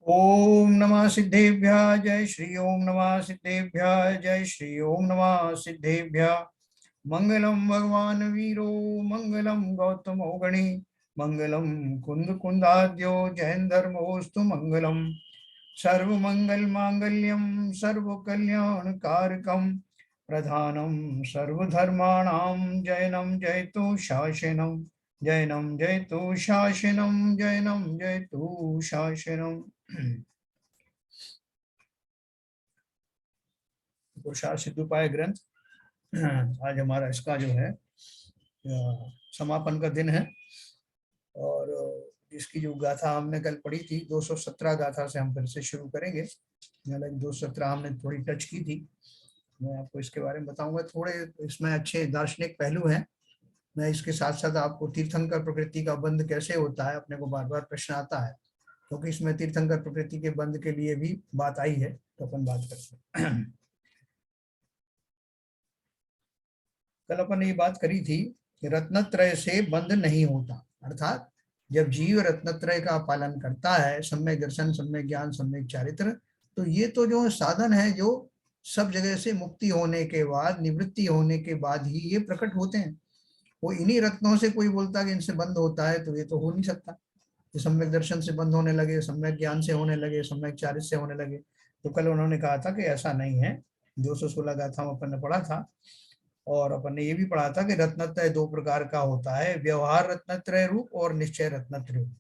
ओम नमः सिद्धेभ्यः जय श्री ओम नमः सिद्धेभ्यः जय श्री ओम नमः सिद्धेभ्यः। मंगलम भगवान वीरो मंगलम गौतमो गणी मंगलम कुंद कुंदाद्यो जैन धर्मोस्तु मंगलम। सर्व मंगल मांगल्यम सर्व कल्याण कारकम प्रधानम सर्वधर्माणां जैनम जयतु शासनम। जैनम जयतु शासनम जैनम जयतु शासनम। पुरुषार्थ सिद्धोपाय ग्रंथ आज हमारा इसका जो है समापन का दिन है। और इसकी जो गाथा हमने कल पढ़ी थी 217 गाथा से हम फिर से शुरू करेंगे। हालांकि 217 हमने थोड़ी टच की थी। मैं आपको इसके बारे में बताऊंगा। थोड़े इसमें अच्छे दार्शनिक पहलू हैं। मैं इसके साथ साथ आपको तीर्थंकर प्रकृति का बंध कैसे होता है, अपने को बार बार प्रश्न आता है, क्योंकि इसमें तीर्थंकर प्रकृति के बंध के लिए भी बात आई है, तो अपन बात करते हैं। कल अपन ने ये बात करी थी कि रत्नत्रय से बंध नहीं होता, अर्थात जब जीव रत्नत्रय का पालन करता है, सम्यक दर्शन, सम्यक ज्ञान, सम्यक चारित्र, तो ये तो जो साधन है जो सब जगह से मुक्ति होने के बाद, निवृत्ति होने के बाद ही ये प्रकट होते हैं। वो इन्हीं रत्नों से कोई बोलता है कि इनसे बंद होता है, तो ये तो हो नहीं सकता। ये सम्यक दर्शन से बंद होने लगे, सम्यक ज्ञान से होने लगे, सम्यक चारित्र से होने लगे। तो कल उन्होंने कहा था कि ऐसा नहीं है। 216 गाथा अपन ने पढ़ा था, और अपन ने ये भी पढ़ा था कि रत्नत्रय दो प्रकार का होता है, व्यवहार रत्नत्रय रूप और निश्चय रत्नत्रय रूप।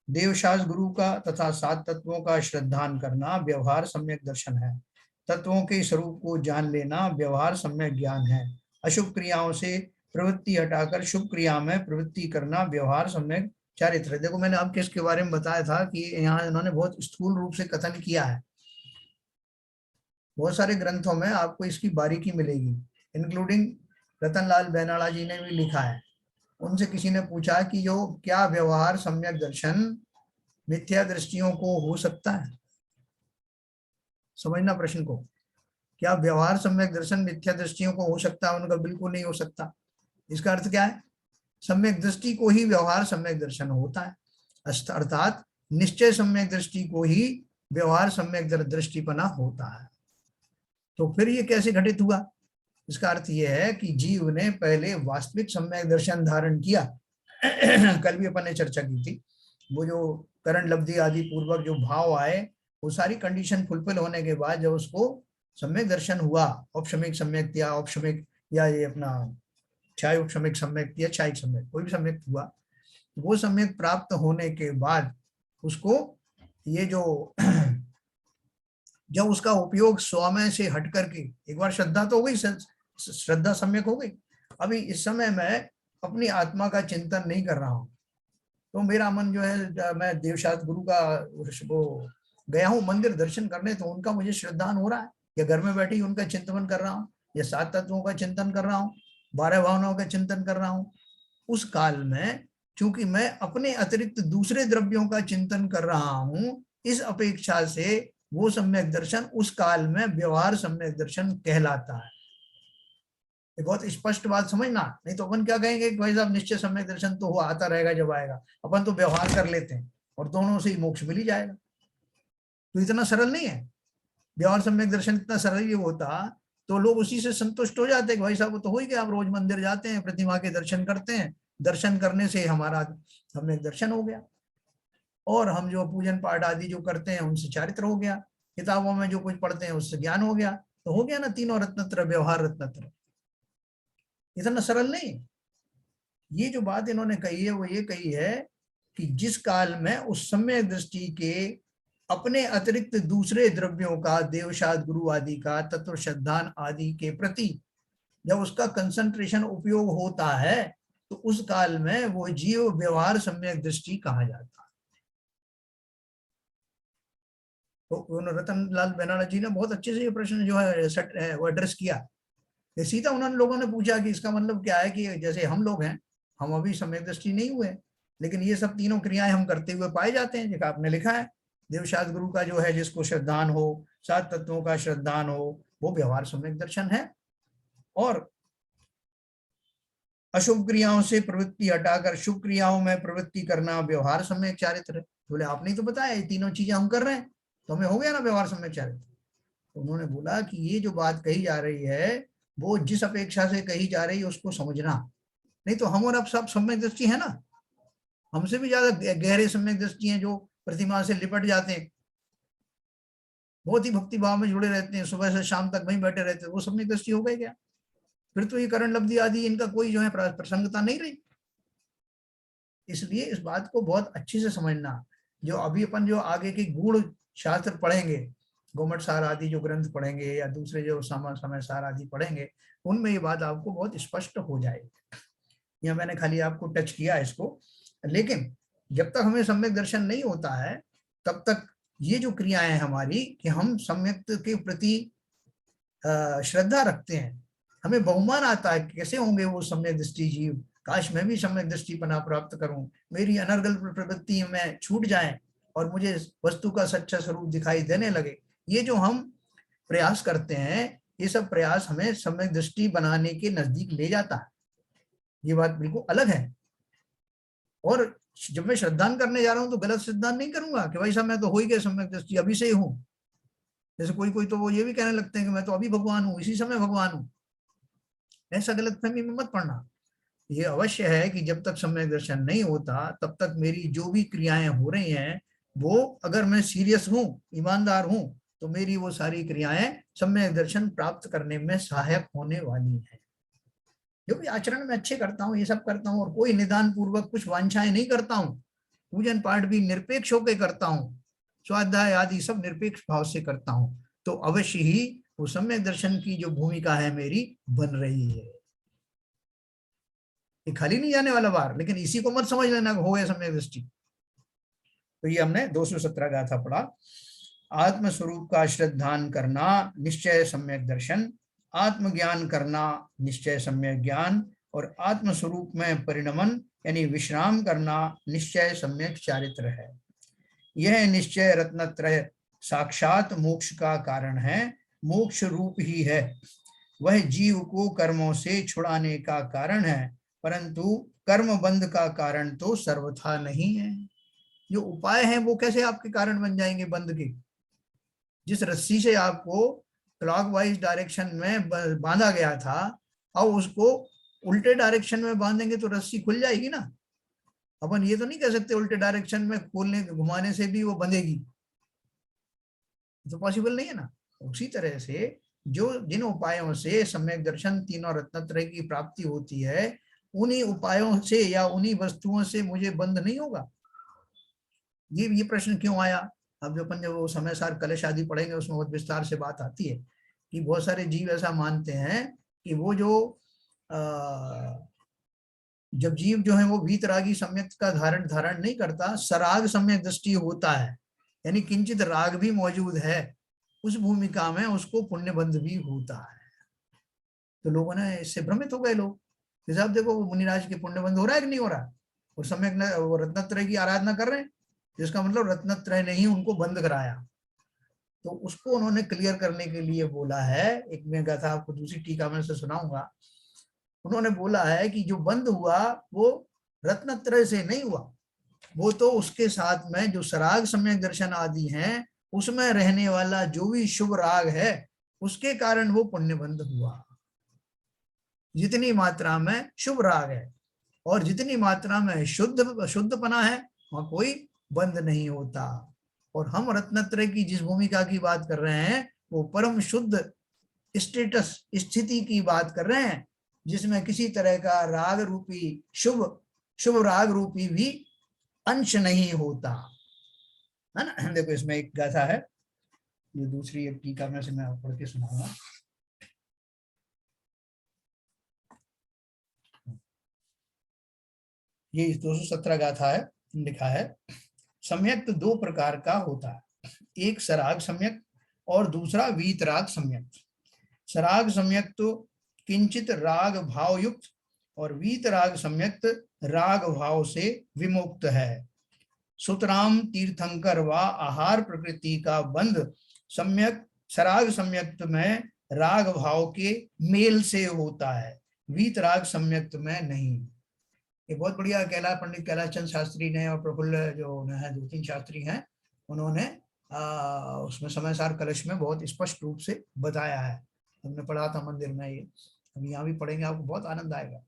देवशास्त्र गुरु का तथा सात तत्वों का श्रद्धान करना व्यवहार सम्यक दर्शन है। तत्वों के स्वरूप को जान लेना व्यवहार सम्यक ज्ञान है। अशुभ क्रियाओं से प्रवृत्ति हटाकर शुभ क्रिया में प्रवृत्ति करना व्यवहार सम्यक चारित्र। देखो, मैंने आपके इसके बारे में बताया था कि यहाँ इन्होंने बहुत स्थूल रूप से कथन किया है। बहुत सारे ग्रंथों में आपको इसकी बारीकी मिलेगी, इंक्लूडिंग रतनलाल बेनाला जी ने भी लिखा है। उनसे किसी ने पूछा कि जो क्या व्यवहार सम्यक दर्शन मिथ्या दृष्टियों को हो सकता है? समझना प्रश्न को। क्या व्यवहार सम्यक दर्शन मिथ्या दृष्टियों को हो सकता है? उनका बिल्कुल नहीं हो सकता। इसका अर्थ क्या है? सम्यक दृष्टि को ही व्यवहार सम्यक दर्शन होता है, अर्थात निश्चय सम्यक दृष्टि को ही व्यवहार सम्यक दृष्टिपना होता है। तो फिर ये कैसे घटित हुआ? इसका अर्थ यह है कि जीव ने पहले वास्तविक सम्यक दर्शन धारण किया। कल भी अपन ने चर्चा की थी, वो जो करण लब्धि आदि पूर्वक जो भाव आए, वो सारी कंडीशन फुलफिल होने के बाद जब उसको सम्यक दर्शन हुआ, औपशमिक सम्यक या औपशमिक या ये अपना क्षय उपशमिक सम्यक या क्षय सम्यक, कोई भी सम्यक हुआ, वो सम्यक प्राप्त होने के बाद उसको ये जो जब उसका उपयोग स्वमय से हट करके, एक बार श्रद्धा तो हो गई, श्रद्धा सम्यक हो गई, अभी इस समय मैं अपनी आत्मा का चिंतन नहीं कर रहा हूँ, तो मेरा मन जो है, मैं देवशास्त्र गुरु का वो गया हूँ मंदिर दर्शन करने, तो उनका मुझे श्रद्धान हो रहा है, या घर में बैठे ही उनका चिंतन कर रहा हूँ, या सात तत्वों का चिंतन कर रहा हूँ, 12 भावनाओं का चिंतन कर रहा हूँ। उस काल में चूंकि मैं अपने अतिरिक्त दूसरे द्रव्यों का चिंतन कर रहा हूँ, इस अपेक्षा से वो सम्यक दर्शन उस काल में व्यवहार सम्यक दर्शन कहलाता है। ये बहुत स्पष्ट बात समझना, नहीं तो अपन क्या कहेंगे कि भाई साहब निश्चय सम्यक दर्शन तो वो आता रहेगा जब आएगा, अपन तो व्यवहार कर लेते हैं और दोनों से ही मोक्ष मिल ही जाएगा। तो इतना सरल नहीं है व्यवहार सम्यक दर्शन। इतना सरल ये होता तो लोग उसी से संतुष्ट हो जाते कि भाई साहब वो तो हो ही गया, आप रोज मंदिर जाते हैं, प्रतिमा के दर्शन करते हैं, दर्शन करने से हमारा सम्यक दर्शन हो गया, और हम जो पूजन पाठ आदि जो करते हैं उनसे चारित्र हो गया, किताबों में जो कुछ पढ़ते हैं उससे ज्ञान हो गया, तो हो गया ना तीनों रत्नत्र, व्यवहार रत्नत्र। इतना सरल नहीं। ये जो बात इन्होंने कही है वो ये कही है कि जिस काल में उस सम्यक दृष्टि के अपने अतिरिक्त दूसरे द्रव्यों का, देवशाद गुरु आदि का, तत्व श्रद्धान आदि के प्रति जब उसका कंसंट्रेशन उपयोग होता है, तो उस काल में वो जीव व्यवहार सम्यक दृष्टि कहा जाता है। तो रतन लाल बेनाला जी ने बहुत अच्छे से ये प्रश्न जो है वो एड्रेस किया। सीधा उन्होंने लोगों ने पूछा कि इसका मतलब क्या है कि जैसे हम लोग हैं, हम अभी सम्यक दृष्टि नहीं हुए, लेकिन ये सब तीनों क्रियाएं हम करते हुए पाए जाते हैं, जैसा आपने लिखा है देवशास्त्र गुरु का जो है जिसको श्रद्धान हो, सात तत्वों का श्रद्धान हो, वो व्यवहार सम्यक दर्शन है। और अशुभ क्रियाओं से प्रवृत्ति हटाकर शुभ क्रियाओं में प्रवृत्ति करना व्यवहार सम्यक चारित्र है। बोले आपने ही तो बताया ये तीनों चीजें हम कर रहे हैं, तो हमें हो गया ना व्यवहार सम्यक चारित्र। तो उन्होंने बोला कि ये जो बात कही जा रही है वो जिस अपेक्षा से कही जा रही है उसको समझना, नहीं तो हम और आप सब सम्यक दृष्टि है ना, हमसे भी ज्यादा गहरे सम्यक दृष्टि हैं जो प्रतिमा से लिपट जाते हैं, बहुत ही भक्ति भाव में जुड़े रहते हैं, सुबह से शाम तक वहीं बैठे रहते हैं, वो सम्यक दृष्टि हो गए क्या? फिर तो ये करण लब्धि आदि इनका कोई जो है प्रसंगता नहीं रही। इसलिए इस बात को बहुत अच्छे से समझना, जो अभी अपन जो आगे की गूढ़ शास्त्र पढ़ेंगे, गोमट सार आदि जो ग्रंथ पढ़ेंगे या दूसरे जो समय सार आदि पढ़ेंगे, उनमें ये बात आपको बहुत स्पष्ट हो जाएगी। यह मैंने खाली आपको टच किया इसको, लेकिन जब तक हमें सम्यक दर्शन नहीं होता है तब तक ये जो क्रियाएं हैं हमारी कि हम सम्यक के प्रति श्रद्धा रखते हैं, हमें बहुमान आता है कैसे होंगे वो सम्यक दृष्टि जीव, काश मैं भी सम्यक दृष्टिपना प्राप्त करूं, मेरी अनर्गल प्रवृत्ति में छूट जाए और मुझे वस्तु का सच्चा स्वरूप दिखाई देने लगे। ये जो हम प्रयास करते हैं, ये सब प्रयास हमें सम्यक दृष्टि बनाने के नजदीक ले जाता है, ये बात बिल्कुल अलग है। और जब मैं श्रद्धान करने जा रहा हूं तो गलत श्रद्धान नहीं करूंगा कि भाई साहब मैं तो हो ही गया सम्यक दृष्टि, अभी से ही हूं। जैसे कोई कोई तो वो ये भी कहने लगते हैं कि मैं तो अभी भगवान हूं, इसी समय भगवान हूं। ऐसा गलतफहमी में मत पड़ना। ये अवश्य है कि जब तक सम्यक दर्शन नहीं होता तब तक मेरी जो भी क्रियाएं हो रही हैं वो, अगर मैं सीरियस हूं, ईमानदार हूं, तो मेरी वो सारी क्रियाएं सम्यक दर्शन प्राप्त करने में सहायक होने वाली है। जो भी आचरण में अच्छे करता हूँ, ये सब करता हूँ, और कोई निदान पूर्वक कुछ वांछाएं नहीं करता हूँ, पूजन पाठ भी निरपेक्ष होकर करता हूँ, स्वाध्याय आदि सब निरपेक्ष भाव से करता हूँ, तो अवश्य ही वो सम्यक दर्शन की जो भूमिका है मेरी बन रही है। ये खाली नहीं जाने वाला बार, लेकिन इसी को मत समझ लेना हो गया सम्यक दृष्टि। तो ये हमने 217 गाथा पढ़ा। आत्म स्वरूप का श्रद्धान करना निश्चय सम्यक दर्शन, आत्मज्ञान करना निश्चय सम्यक ज्ञान, और आत्म स्वरूप में परिणमन यानी विश्राम करना निश्चय सम्यक चारित्र है। यह निश्चय रत्नत्रय साक्षात मोक्ष का कारण है, मोक्ष रूप ही है। वह जीव को कर्मों से छुड़ाने का कारण है, परंतु कर्म बंध का कारण तो सर्वथा नहीं है। जो उपाय हैं वो कैसे आपके कारण बन जाएंगे बंध के? जिस रस्सी से आपको क्लॉकवाइज डायरेक्शन में बांधा गया था, अब उसको उल्टे डायरेक्शन में बांधेंगे तो रस्सी खुल जाएगी ना। अपन ये तो नहीं कह सकते उल्टे डायरेक्शन में खोलने घुमाने से भी वो बंधेगी, तो पॉसिबल नहीं है ना। उसी तरह से जो जिन उपायों से सम्यक दर्शन तीनों रत्नत्रय की प्राप्ति होती है, उन्हीं उपायों से या उन्हीं वस्तुओं से मुझे बंध नहीं होगा। ये प्रश्न क्यों आया? अब जो अपन जब वो समय सार कलश आदि पढ़ेंगे उसमें बहुत विस्तार से बात आती है कि बहुत सारे जीव ऐसा मानते हैं कि वो जो जब जीव जो है वो वीतरागी सम्यक का धारण नहीं करता, सराग सम्यक दृष्टि होता है, यानी किंचित राग भी मौजूद है उस भूमिका में, उसको पुण्य बंध भी होता है। तो लोगों ने इससे भ्रमित हो गए लोग, साहब देखो वो मुनिराज के पुण्य बंध हो रहा है कि नहीं हो रहा, और सम्यक वो रत्नत्रय की आराधना कर रहे हैं, जिसका मतलब रत्नत्रय ने ही उनको बंद कराया। तो उसको उन्होंने क्लियर करने के लिए बोला है, एक मैं गाथा आपको दूसरी टीका में से सुनाऊंगा। उन्होंने बोला है कि जो बंद हुआ वो रत्नत्रय से नहीं हुआ, वो तो उसके साथ में जो सराग सम्यक दर्शन आदि हैं उसमें रहने वाला जो भी शुभ राग है उसके कारण वो पुण्य बंध हुआ। जितनी मात्रा में शुभ राग है और जितनी मात्रा में शुद्धपना है, वहां कोई बंध नहीं होता। और हम रत्नत्रय की जिस भूमिका की बात कर रहे हैं वो परम शुद्ध स्टेटस स्थिति की बात कर रहे हैं, जिसमें किसी तरह का राग रूपी शुभ राग रूपी भी अंश नहीं होता है ना। देखो इसमें एक गाथा है, ये दूसरी एक टीका में से मैं पढ़ के सुनाऊंगा। ये 217 गाथा है, लिखा है सम्यक तो दो प्रकार का होता है, एक सराग सम्यक और दूसरा वीतराग सम्यक। सराग सम्यक तो किंचित राग भाव युक्त और वीतराग सम्यक राग भाव से विमुक्त है। सुतराम तीर्थंकर व आहार प्रकृति का बंध सम्यक सराग सम्यक्त में राग भाव के मेल से होता है, वीतराग सम्यक्त में नहीं। ये बहुत बढ़िया पंडित कैलाश चंद शास्त्री ने और प्रफुल्ल जो है 2-3 शास्त्री हैं, उन्होंने उसमें समय सार कलश में बहुत स्पष्ट रूप से बताया है। हमने पढ़ा था मंदिर में, ये हम यहाँ भी पढ़ेंगे, आपको बहुत आनंद आएगा।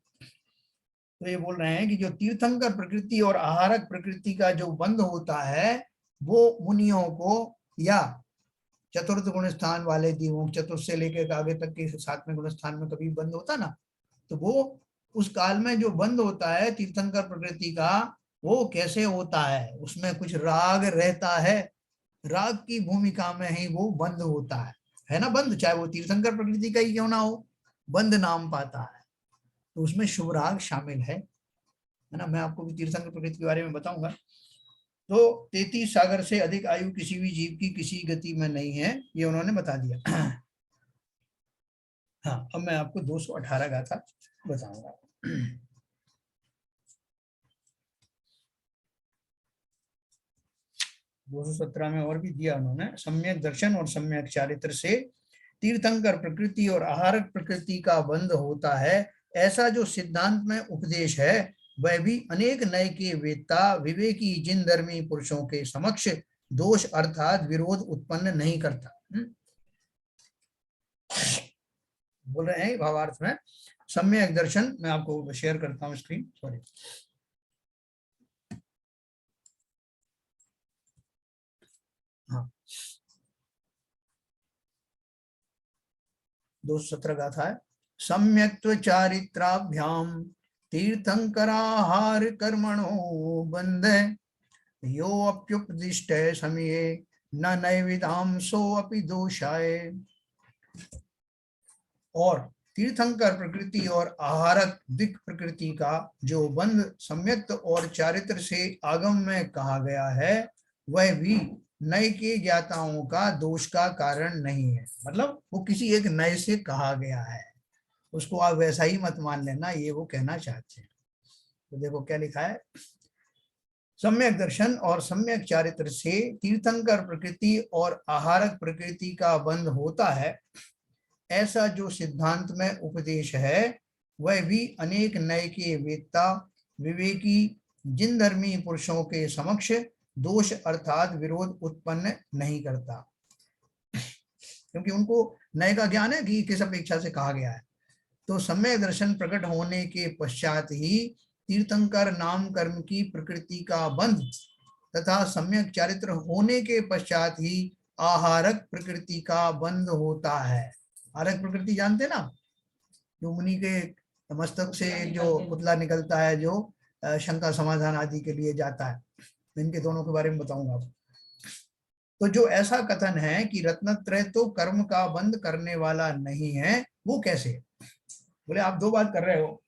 तो ये बोल रहे हैं कि जो तीर्थंकर प्रकृति और आहारक प्रकृति का जो बंध होता है वो मुनियों को या चतुर्थ गुण स्थान वाले दीवों, चतुर्थ से लेकर आगे तक के 7वें गुण स्थान में कभी बंद होता ना, तो वो उस काल में जो बंद होता है तीर्थंकर प्रकृति का, वो कैसे होता है, उसमें कुछ राग रहता है, राग की भूमिका में ही वो बंद होता है ना। बंद चाहे वो तीर्थंकर प्रकृति का ही क्यों ना हो, बंद नाम पाता है, तो उसमें शुभ राग शामिल है ना। मैं आपको भी तीर्थंकर प्रकृति के बारे में बताऊंगा। तो 33 सागर से अधिक आयु किसी भी जीव की किसी गति में नहीं है, ये उन्होंने बता दिया। हाँ, अब मैं आपको 218 गाथा बताऊंगा। 217 में और भी दिया उन्होंने, सम्यक दर्शन और सम्यक चारित्र से तीर्थंकर प्रकृति और आहारक प्रकृति का बंध होता है, ऐसा जो सिद्धांत में उपदेश है वह भी अनेक नए के वेत्ता विवेकी जिन धर्मी पुरुषों के समक्ष दोष अर्थात विरोध उत्पन्न नहीं करता। बोल रहे हैं भावार्थ में सम्यक दर्शन, मैं आपको शेयर करता हूं स्क्रीन, सॉरी। हाँ, 217 गाथा है। सम्यक्त्व चारित्राभ्याम तीर्थंकराहार कर्मणो बंध यो अप्युपदिष्ट समये न नैविधाम सो अपि दोषाय। और तीर्थंकर प्रकृति और आहारक दिक प्रकृति का जो बंध सम्यक्त और चारित्र से आगम में कहा गया है वह भी नए के ज्ञाताओं का दोष का कारण नहीं है, मतलब वो किसी एक नए से कहा गया है, उसको आप वैसा ही मत मान लेना, ये वो कहना चाहते हैं। तो देखो क्या लिखा है, सम्यक दर्शन और सम्यक चारित्र से तीर्थंकर प्रकृति और आहारक प्रकृति का बंध होता है, ऐसा जो सिद्धांत में उपदेश है वह भी अनेक नए के वेत्ता विवेकी जिन धर्मी पुरुषों के समक्ष दोष अर्थात विरोध उत्पन्न नहीं करता, क्योंकि उनको नए का ज्ञान है कि किस अपेक्षा से कहा गया है। तो सम्यक दर्शन प्रकट होने के पश्चात ही तीर्थंकर नाम कर्म की प्रकृति का बंध तथा सम्यक चारित्र होने के पश्चात ही आहारक प्रकृति का बंध होता है। आहारक प्रकृति जानते ना, जो मुनि के मस्तक से जो पुतला निकलता है, जो शंका समाधान आदि के लिए जाता है, इनके दोनों के बारे में बताऊंगा आपको। तो जो ऐसा कथन है कि रत्नत्रय तो कर्म का बंद करने वाला नहीं है, वो कैसे? बोले आप दो बात कर रहे हो,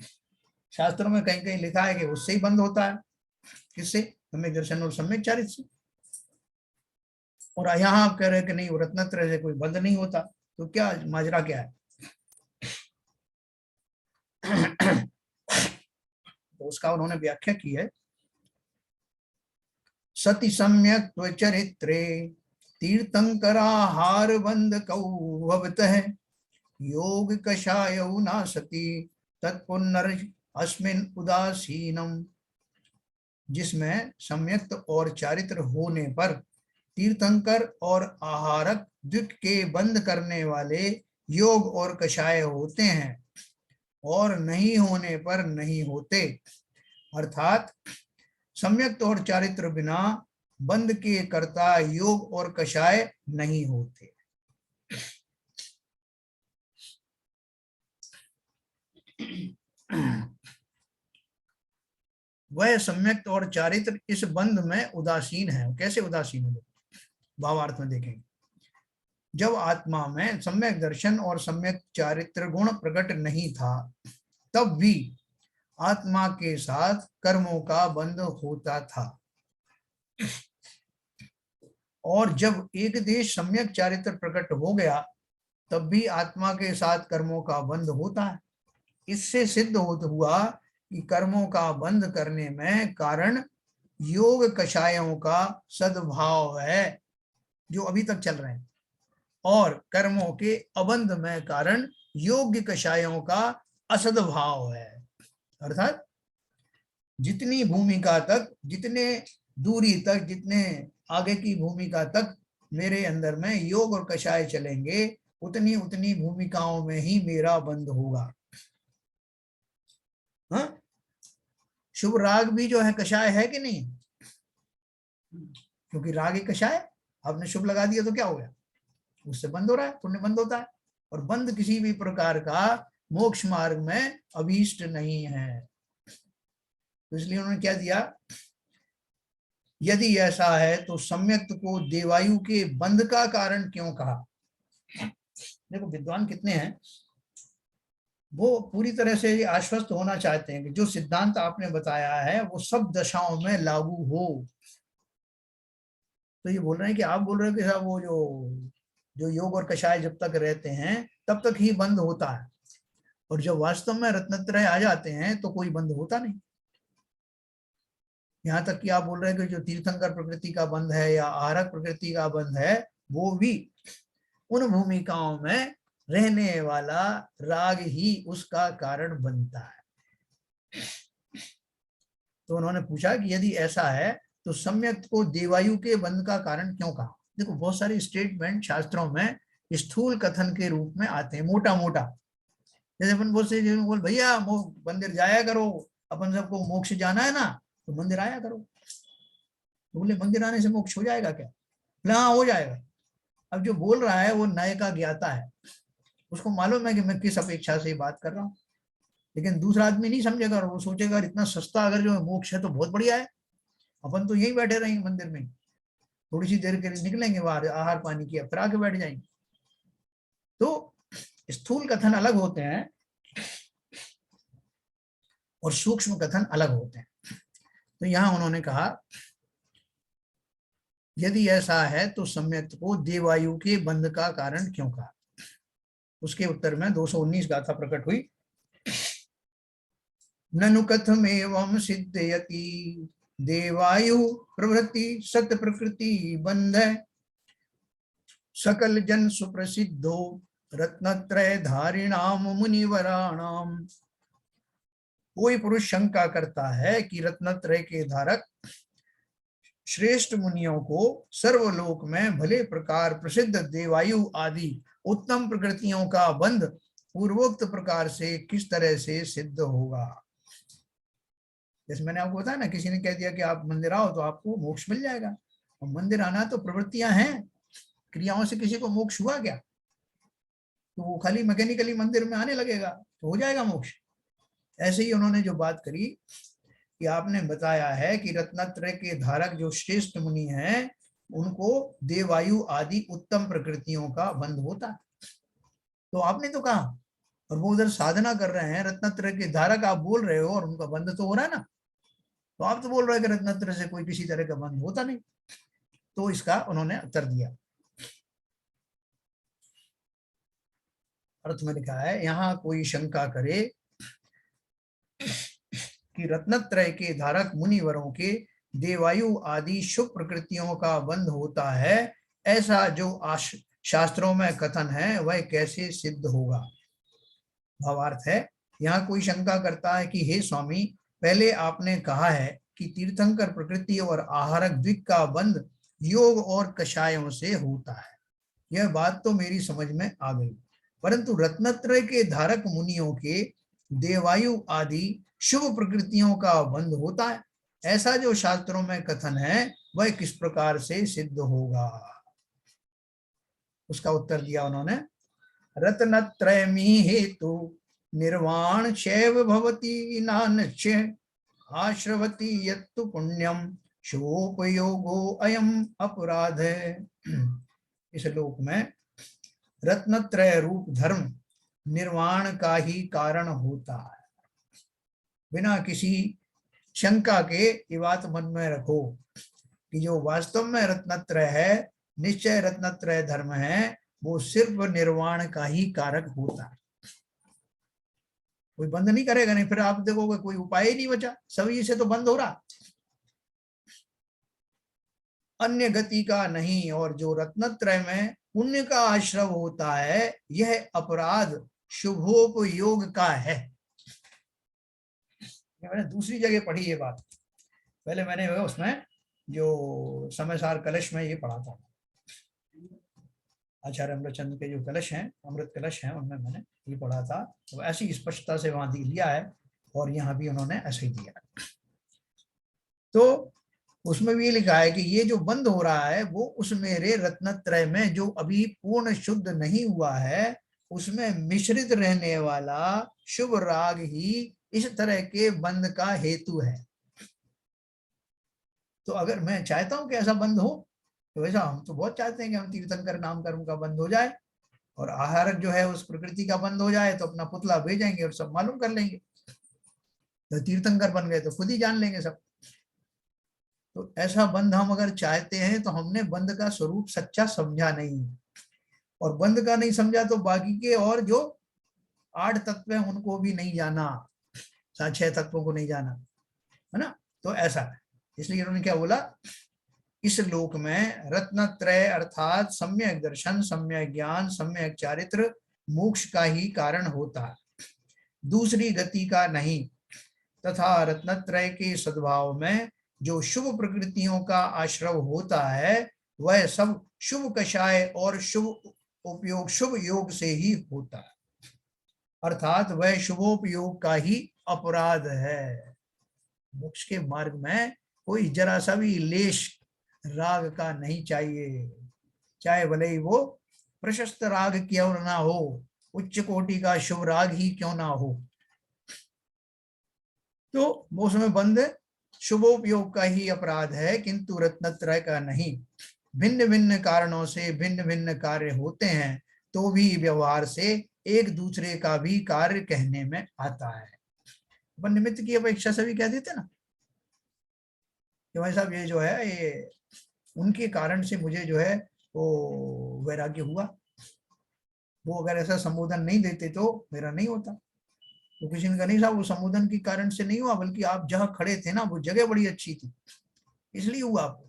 शास्त्रों में कहीं कहीं लिखा है कि उससे ही बंद होता है, किससे? सम्यक दर्शन और सम्यक चारित्र से, और यहाँ आप कह रहे हैं कि नहीं वो रत्नत्रय से कोई बंद नहीं होता, तो क्या माजरा क्या है? तो उसका उन्होंने व्याख्या की है, सति सम्यक चरित्रे तीर्थंकराहार बंध कौवतः योग कषाय न सती तत्पुनर् अस्मिन् उदासीनम। जिसमें सम्यक्त और चारित्र होने पर तीर्थंकर और आहारक द्विक के बंद करने वाले योग और कषाय होते हैं और नहीं होने पर नहीं होते, अर्थात सम्यक्त और चारित्र बिना बंद के कर्ता योग और कषाय नहीं होते। वह सम्यक्त और चारित्र इस बंध में उदासीन है। कैसे उदासीन है? भावार्थ में देखेंगे। जब आत्मा में सम्यक दर्शन और सम्यक चारित्र गुण प्रकट नहीं था, तब भी आत्मा के साथ कर्मों का बंध होता था, और जब एक देश सम्यक चारित्र प्रकट हो गया तब भी आत्मा के साथ कर्मों का बंध होता है। इससे सिद्ध हुआ कि कर्मों का बंध करने में कारण योग कषायों का सद्भाव है, जो अभी तक चल रहे हैं, और कर्मों के अबंध में कारण योग्य कषायों का असद्भाव है। अर्थात जितनी भूमिका तक, जितने दूरी तक, जितने आगे की भूमिका तक मेरे अंदर में योग और कषाय चलेंगे, उतनी उतनी भूमिकाओं में ही मेरा बंध होगा। हाँ, शुभ राग भी जो है कषाय है कि नहीं? क्योंकि राग ही कषाय, आपने शुभ लगा दिया तो क्या हो गया, उससे बंद हो रहा है, पुण्य बंद होता है। और बंद किसी भी प्रकार का मोक्ष मार्ग में अभीष्ट नहीं है। तो इसलिए उन्होंने क्या दिया, यदि ऐसा है तो सम्यक्त को देवायु के बंध का कारण क्यों कहा। देखो विद्वान कितने हैं, वो पूरी तरह से आश्वस्त होना चाहते हैं कि जो सिद्धांत आपने बताया है वो सब दशाओं में लागू हो। तो ये बोल रहे हैं कि आप बोल रहे हो कि साहब वो जो जो योग और कषाय जब तक रहते हैं तब तक ही बंद होता है, और जब वास्तव में रत्नत्रय आ जाते हैं तो कोई बंद होता नहीं। यहाँ तक कि आप बोल रहे हैं कि जो तीर्थंकर प्रकृति का बंध है या आहारक प्रकृति का बंध है, वो भी उन भूमिकाओं में रहने वाला राग ही उसका कारण बनता है। तो उन्होंने पूछा कि यदि ऐसा है तो सम्यक को देवायु के बंध का कारण क्यों कहा। देखो बहुत सारे स्टेटमेंट शास्त्रों में स्थूल कथन के रूप में आते हैं, मोटा मोटा। जैसे अपन बोलते बोल भैया मंदिर जाया करो, अपन सबको मोक्ष जाना है ना, तो मंदिर आया करो। तो बोले मंदिर आने से मोक्ष हो जाएगा क्या? हाँ हो जाएगा। अब जो बोल रहा है वो नए का ज्ञाता है, उसको मालूम है कि मैं किस अपेक्षा से बात कर रहा हूँ। लेकिन दूसरा आदमी नहीं समझेगा और वो सोचेगा इतना सस्ता अगर जो मोक्ष है तो बहुत बढ़िया है, अपन तो यहीं बैठे रहेंगे मंदिर में, थोड़ी सी देर के लिए निकलेंगे बाहर आहार पानी किया फिर आके बैठ जाएंगे। तो स्थूल कथन अलग होते हैं और सूक्ष्म कथन अलग होते हैं। तो यहां उन्होंने कहा यदि ऐसा है तो सम्यक को देवायु के बंध का कारण क्यों कहा। उसके उत्तर में 219 गाथा प्रकट हुई। ननु कथमेवं सिद्धयति देवायु प्रवृत्ति सत प्रकृति बंध सकल जन सुप्रसिद्धो रत्नत्रय धारिणाम मुनिवराणाम। कोई पुरुष शंका करता है कि रत्नत्रय के धारक श्रेष्ठ मुनियों को सर्वलोक में भले प्रकार प्रसिद्ध देवायु आदि उत्तम प्रकृतियों का बंध पूर्वोक्त प्रकार से किस तरह से सिद्ध होगा। जैसे मैंने आपको बताया ना, किसी ने कह दिया कि आप मंदिर आओ तो आपको मोक्ष मिल जाएगा, और मंदिर आना तो प्रवृत्तियां हैं, क्रियाओं से किसी को मोक्ष हुआ क्या? तो वो खाली मैकेनिकली मंदिर में आने लगेगा तो हो जाएगा मोक्ष। ऐसे ही उन्होंने जो बात करी कि आपने बताया है कि रत्नत्रय के धारक जो श्रेष्ठ मुनि हैं उनको देवायु आदि उत्तम प्रकृतियों का बंध होता है, तो आपने तो कहा, और वो उधर साधना कर रहे हैं, रत्नत्रय के धारक आप बोल रहे हो और उनका बंध तो हो रहा है ना, तो आप तो बोल रहे हैं कि रत्नत्रय से कोई किसी तरह का बंध होता नहीं। तो इसका उन्होंने उत्तर दिया। अर्थ में लिखा है, यहाँ कोई शंका करे कि रत्नत्रय के धारक मुनिवरों के देवायु आदि शुभ प्रकृतियों का बंध होता है, ऐसा जो शास्त्रों में कथन है वह कैसे सिद्ध होगा। भावार्थ है, यहाँ कोई शंका करता है कि हे स्वामी, पहले आपने कहा है कि तीर्थंकर प्रकृति और आहारक द्विक का बंध योग और कषायों से होता है, यह बात तो मेरी समझ में आ गई, परंतु रत्नत्रय के धारक मुनियों के देवायु आदि शुभ प्रकृतियों का बंध होता है, ऐसा जो शास्त्रों में कथन है वह किस प्रकार से सिद्ध होगा। उसका उत्तर दिया उन्होंने, रत्नत्रयमी हेतु निर्वाण शैव भवति नानच आश्रवती यत्तु पुण्यम शुभोपयोगो अयम अपराध है। इस लोक में रत्नत्रय रूप धर्म निर्वाण का ही कारण होता है। बिना किसी शंका के ये बात मन में रखो कि जो वास्तव में रत्नत्रय है, निश्चय रत्नत्रय धर्म है, वो सिर्फ निर्वाण का ही कारक होता है, कोई बंद नहीं करेगा। नहीं फिर आप देखोगे कोई उपाय ही नहीं बचा, सभी से तो बंद हो रहा, अन्य गति का नहीं। और जो रत्नत्रय में पुण्य का आश्रव होता है, यह अपराध शुभोपयोग का है। मैंने दूसरी जगह पढ़ी ये बात, पहले मैंने उसमें जो समयसार कलश में ये पढ़ा था, आचार्य अमृतचंद के जो कलश हैं, अमृत कलश हैं, उनमें मैंने ये पढ़ा था। तो ऐसी स्पष्टता से वहां लिया है और यहाँ भी उन्होंने ऐसे ही दिया है। तो उसमें भी ये लिखा है कि ये जो बंद हो रहा है वो उस मेरे रत्नत्रय में जो अभी पूर्ण शुद्ध नहीं हुआ है उसमें मिश्रित रहने वाला शुभ राग ही इस तरह के बंद का हेतु है। तो अगर मैं चाहता हूं कि ऐसा बंद हो, तो वैसा हम तो बहुत चाहते हैं कि हम तीर्थंकर नाम कर्म का बंद हो जाए और आहारक जो है उस प्रकृति का बंद हो जाए, तो अपना पुतला भेजेंगे और सब मालूम कर लेंगे, तो तीर्थंकर बन गए तो खुद ही जान लेंगे सब। तो ऐसा बंद हम अगर चाहते हैं तो हमने बंद का स्वरूप सच्चा समझा नहीं, और बंद का नहीं समझा तो बाकी के और जो 8 तत्व हैं उनको भी नहीं जाना, 6 तत्वों को नहीं जाना, है ना। तो ऐसा है, इसलिए उन्होंने क्या बोला, इस लोक में रत्नत्रय अर्थात सम्यक दर्शन, सम्यक ज्ञान, सम्यक चारित्र मोक्ष का ही कारण होता है, दूसरी गति का नहीं। तथा रत्नत्रय के सद्भाव में जो शुभ प्रकृतियों का आश्रव होता है वह सब शुभ कषाय और शुभ उपयोग शुभ योग से ही होता है, अर्थात वह शुभोपयोग का ही अपराध है। मोक्ष के मार्ग में कोई जरा सा भी लेश राग का नहीं चाहिए, चाहे भले ही वो प्रशस्त राग क्यों ना हो, उच्च कोटि का शुभ राग ही क्यों ना हो, तो वो उसमें बंद शुभोपयोग का ही अपराध है, किंतु रत्नत्रय का नहीं। भिन्न भिन्न कारणों से भिन्न भिन्न कार्य होते हैं तो भी व्यवहार से एक दूसरे का भी कार्य कहने में आता है। अपन निमित्त की अपेक्षा से भी कह देते ना कि भाई साहब ये जो है ये उनके कारण से मुझे जो है वो वैराग्य हुआ, वो अगर ऐसा संबोधन नहीं देते तो मेरा नहीं होता। तो किसी ने कहा नहीं साहब वो संबोधन के कारण से नहीं हुआ, बल्कि आप जहाँ खड़े थे ना वो जगह बड़ी अच्छी थी इसलिए हुआ आपको।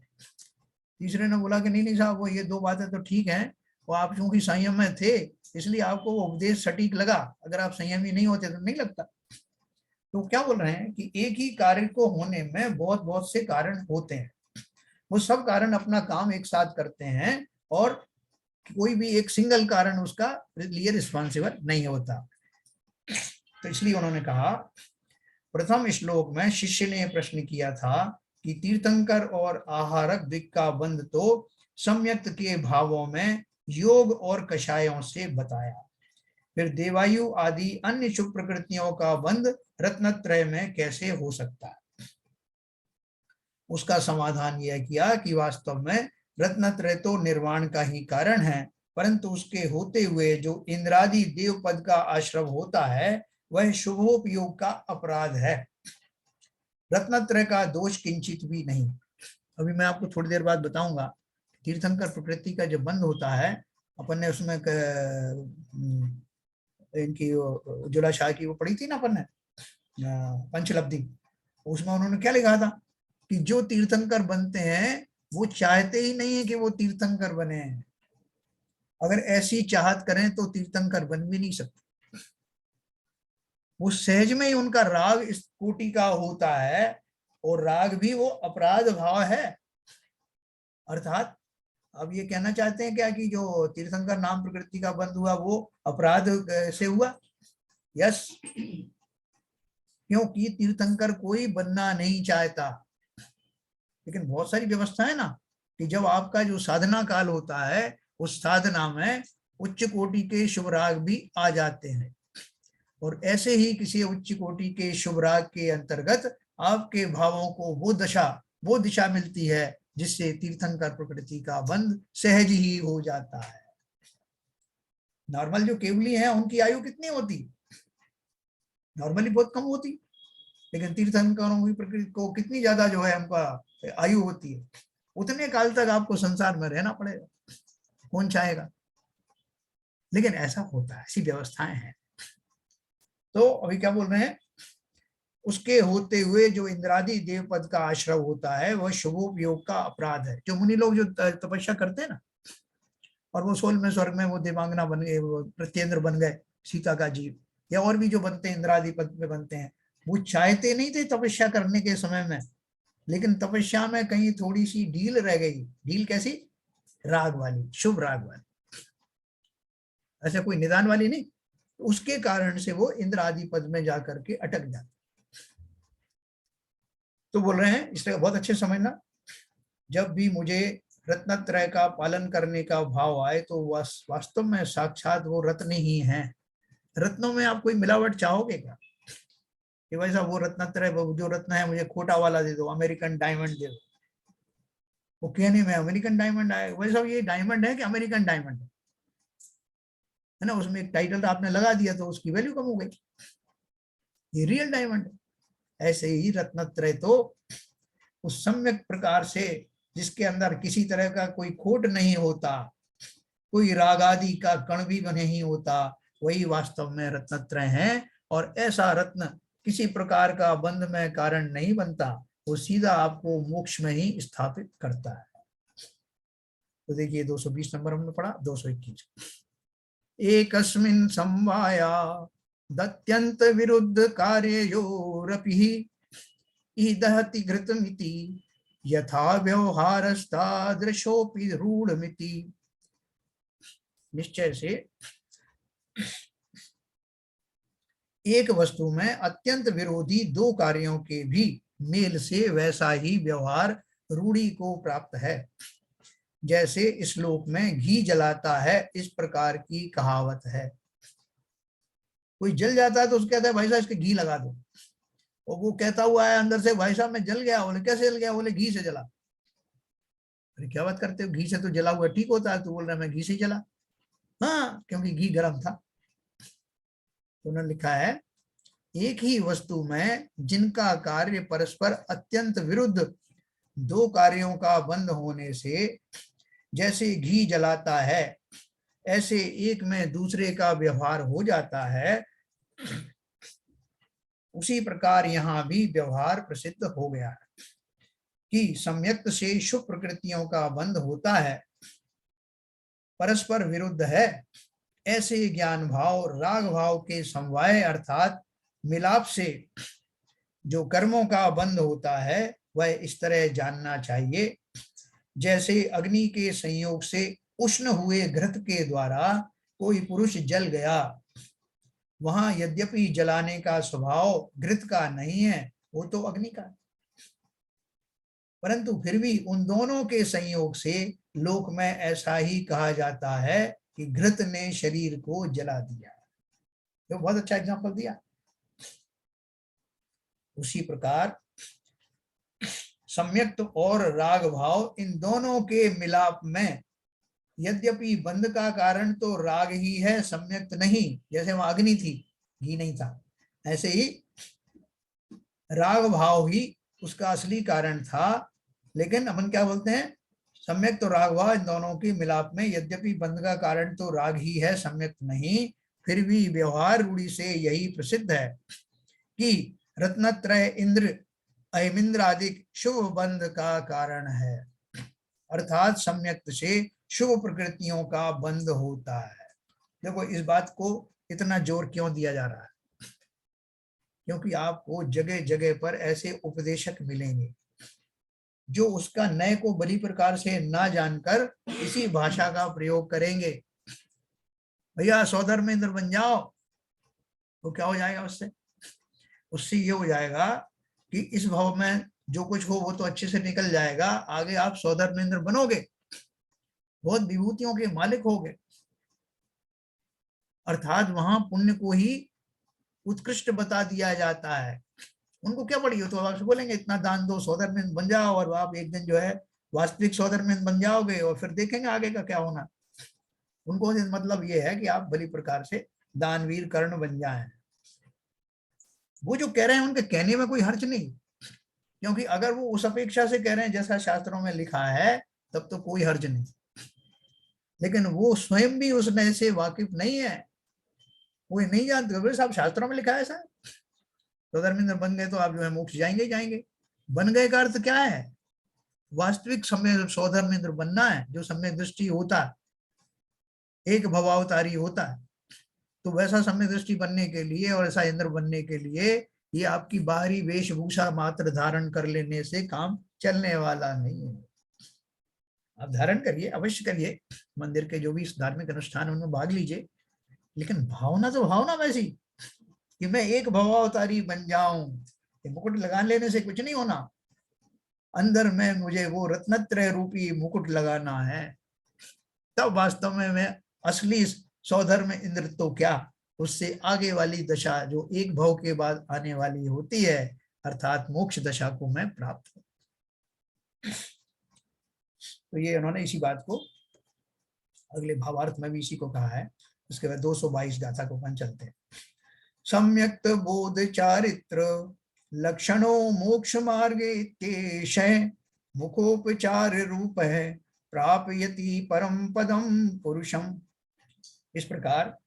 तीसरे ने बोला कि नहीं नहीं साहब वो ये 2 बातें तो ठीक हैं, वो आप चूंकि संयम में थे इसलिए आपको वो उपदेश सटीक लगा, अगर आप संयमी नहीं होते तो नहीं लगता। तो क्या बोल रहे हैं कि एक ही कार्य को होने में बहुत बहुत से कारण होते हैं, वो सब कारण अपना काम एक साथ करते हैं और कोई भी एक सिंगल कारण उसका लिए रिस्पॉन्सिबल नहीं होता। तो इसलिए उन्होंने कहा, प्रथम श्लोक में शिष्य ने प्रश्न किया था कि तीर्थंकर और आहारक दिक का बंध तो सम्यक्त के भावों में योग और कषायों से बताया, फिर देवायु आदि अन्य शुभ प्रकृतियों का बंध रत्नत्रय में कैसे हो सकता है। उसका समाधान यह किया कि वास्तव में रत्नत्रय तो निर्वाण का ही कारण है, परंतु उसके होते हुए जो इंद्रादि देव पद का आश्रव होता है वह शुभोपयोग का अपराध है, रत्नत्रय का दोष किंचित भी नहीं। अभी मैं आपको थोड़ी देर बाद बताऊंगा, तीर्थंकर प्रकृति का जब बंद होता है, अपन ने उसमें इनकी उज्ज्वला शाह की वो पढ़ी थी ना अपन ने पंचलब्धि, उसमें उन्होंने क्या लिखा था कि जो तीर्थंकर बनते हैं वो चाहते ही नहीं है कि वो तीर्थंकर बने, अगर ऐसी चाहत करें तो तीर्थंकर बन भी नहीं सकते, वो सहज में ही उनका राग इस कोटि का होता है और राग भी वो अपराध भाव है। अर्थात अब ये कहना चाहते हैं क्या कि जो तीर्थंकर नाम प्रकृति का बंद हुआ वो अपराध से हुआ? यस, क्योंकि तीर्थंकर कोई बनना नहीं चाहता, लेकिन बहुत सारी व्यवस्था है ना कि जब आपका जो साधना काल होता है उस साधना में उच्च कोटि के शुभ राग भी आ जाते हैं, और ऐसे ही किसी उच्च कोटि के शुभ राग के अंतर्गत आपके भावों को वो दिशा मिलती है जिससे तीर्थंकर प्रकृति का बंध सहज ही हो जाता है। नॉर्मल जो केवली हैं उनकी आयु कितनी होती? नॉर्मली बहुत कम होती, लेकिन तीर्थंकरों की प्रकृति को कितनी ज्यादा जो है उनका आयु होती है, उतने काल तक आपको संसार में रहना पड़ेगा, कौन चाहेगा, लेकिन ऐसा होता है, ऐसी व्यवस्थाएं हैं। तो अभी क्या बोल रहे हैं, उसके होते हुए जो इंद्रादि देव पद का आश्रव होता है वह शुभोपयोग का अपराध है। जो मुनि लोग जो तपस्या करते हैं ना और वो 16वें स्वर्ग में वो देवांगना बन गए, वो प्रत्येंद्र बन गए, सीता का जीव, या और भी जो बनते हैं इंद्रादि पद में बनते हैं, वो चाहते नहीं थे तपस्या करने के समय में, लेकिन तपस्या में कहीं थोड़ी सी ढील रह गई। ढील कैसी? राग वाली, शुभ राग वाली, ऐसा कोई निदान वाली नहीं। उसके कारण से वो इंद्र आदि पद में जाकर के अटक जाते। तो बोल रहे हैं इसलिए बहुत अच्छे समझना, जब भी मुझे रत्नत्रय का पालन करने का भाव आए तो वास्तव में साक्षात वो रत्न ही है। रत्नों में आप कोई मिलावट चाहोगे क्या? कि भाई साहब वो रत्नत्रय, जो रत्न है मुझे खोटा वाला दे दो, अमेरिकन डायमंड दे दो। वो कहने में अमेरिकन डायमंड आए, भाई साहब ये डायमंड है कि अमेरिकन डायमंड है ना, उसमें एक टाइटल आपने लगा दिया तो उसकी वैल्यू कम हो गई, ये रियल डायमंड है। ऐसे ही रत्नत्रय तो उस सम्यक प्रकार से जिसके अंदर किसी तरह का कोई खोट नहीं होता, कोई राग आदि का कण भी नहीं होता, वही वास्तव में रत्नत्रय है। और ऐसा रत्न किसी प्रकार का बंध में कारण नहीं बनता, वो सीधा आपको मोक्ष में ही स्थापित करता है। तो देखिए 220 नंबर हमने पढ़ा। 221, एकस्मिन् समवाया दत्यंत विरुद्ध कार्ययोरपि दहति घृतमिति यथा व्यवहारस्तादृशोऽपि रूढमिति। निश्चय से एक वस्तु में अत्यंत विरोधी दो कार्यों के भी मेल से वैसा ही व्यवहार रूढ़ी को प्राप्त है। जैसे श्लोक में घी जलाता है, इस प्रकार की कहावत है। कोई जल जाता है तो उसको कहता है भाई साहब इसके घी लगा दो, और वो कहता हुआ है अंदर से भाई साहब मैं जल गया। बोले कैसे जल गया? बोले घी से जला। अरे क्या बात करते हो, घी से तो जला हुआ ठीक होता है। तो बोल रहा मैं घी से जला। हाँ, क्योंकि घी गर्म था। तो उन्होंने लिखा है एक ही वस्तु में जिनका कार्य परस्पर अत्यंत विरुद्ध दो कार्यों का बंध होने से जैसे घी जलाता है, ऐसे एक में दूसरे का व्यवहार हो जाता है, उसी प्रकार यहाँ भी व्यवहार प्रसिद्ध हो गया है कि सम्यक्त से शुभ प्रकृतियों का बंध होता है, परस्पर विरुद्ध है। ऐसे ज्ञान भाव राग भाव के समवाय अर्थात मिलाप से जो कर्मों का बंध होता है, वह इस तरह जानना चाहिए जैसे अग्नि के संयोग से उष्ण हुए घृत के द्वारा कोई पुरुष जल गया। वहां यद्यपि जलाने का स्वभाव घृत का नहीं है, वो तो अग्नि का, परंतु फिर भी उन दोनों के संयोग से लोक में ऐसा ही कहा जाता है कि घृत ने शरीर को जला दिया। तो बहुत अच्छा एग्जांपल दिया। उसी प्रकार सम्यक्त और राग भाव इन दोनों के मिलाप में यद्यपि बंध का कारण तो राग ही है, सम्यक्त नहीं। जैसे वहां अग्नि थी, घी नहीं था, ऐसे ही राग भाव ही उसका असली कारण था। लेकिन अपन क्या बोलते हैं, सम्यक तो राग भाव इन दोनों के मिलाप में यद्यपि बंध का कारण तो राग ही है, सम्यक नहीं, फिर भी व्यवहार रूढ़ी से यही प्रसिद्ध है कि रत्नत्रय इंद्र अहिमिंद्र आदि शुभ बंध का कारण है, अर्थात सम्यक से शुभ प्रकृतियों का बंध होता है। देखो इस बात को इतना जोर क्यों दिया जा रहा है, क्योंकि आपको जगह जगह पर ऐसे उपदेशक मिलेंगे जो उसका नए को बड़ी प्रकार से ना जानकर इसी भाषा का प्रयोग करेंगे। भैया सौधर में इंद्र बन जाओ, तो क्या हो जाएगा उससे? उससे ये हो जाएगा कि इस भाव में जो कुछ हो वो तो अच्छे से निकल जाएगा, आगे आप सौधर में इंद्र बनोगे, बहुत विभूतियों के मालिक होगे, अर्थात वहां पुण्य को ही उत्कृष्ट बता दिया जाता है। उनको क्या पड़ी हो, तो आपसे बोलेंगे इतना दान दो, सौधर में बन जाओ, और आप एक दिन जो है वास्तविक सौधर में बन जाओगे, और फिर देखेंगे आगे का क्या होना। उनको मतलब ये है कि आप भली प्रकार से दानवीर कर्ण बन जाएं। वो जो कह रहे हैं उनके कहने में कोई हर्ज नहीं, क्योंकि अगर वो उस अपेक्षा से कह रहे हैं जैसा शास्त्रों में लिखा है, तब तो कोई हर्ज नहीं। लेकिन वो स्वयं भी उस नए से वाकिफ नहीं है, वो नहीं जानते। बोले साहब शास्त्रों में लिखा है ऐसा, तो धर्मेंद्र बन गए तो आप जो है मोक्ष जाएंगे ही जाएंगे। बन गए का अर्थ क्या है? वास्तविक समय सौधर्मेंद्र बनना है, जो सम्यक दृष्टि होता है, एक भवावतारी होता है। तो वैसा सम्यक दृष्टि बनने के लिए और ऐसा इंद्र बनने के लिए ये आपकी बाहरी वेशभूषा मात्र धारण कर लेने से काम चलने वाला नहीं है। आप धारण करिए, अवश्य करिए, मंदिर के जो भी धार्मिक अनुष्ठान है उनमें भाग लीजिए, लेकिन भावना तो भावना वैसी कि मैं एक भवावतारी बन जाऊं। ये मुकुट लगा लेने से कुछ नहीं होना, अंदर में मुझे वो रत्नत्रय रूपी मुकुट लगाना है, तब वास्तव में मैं असली सौधर्म इंद्र तो क्या, उससे आगे वाली दशा जो एक भव के बाद आने वाली होती है, अर्थात मोक्ष दशा को मैं प्राप्त हूं। तो ये उन्होंने इसी बात को अगले भावार्थ में भी इसी को कहा है। उसके बाद 222 गाथा को अपन चलते हैं। सम्यक्त बोध चारित्र लक्षणों मोक्ष मार्गे इत्येषः मुखोपचार रूप है प्रापयति परम पदम पुरुषम। इस प्रकार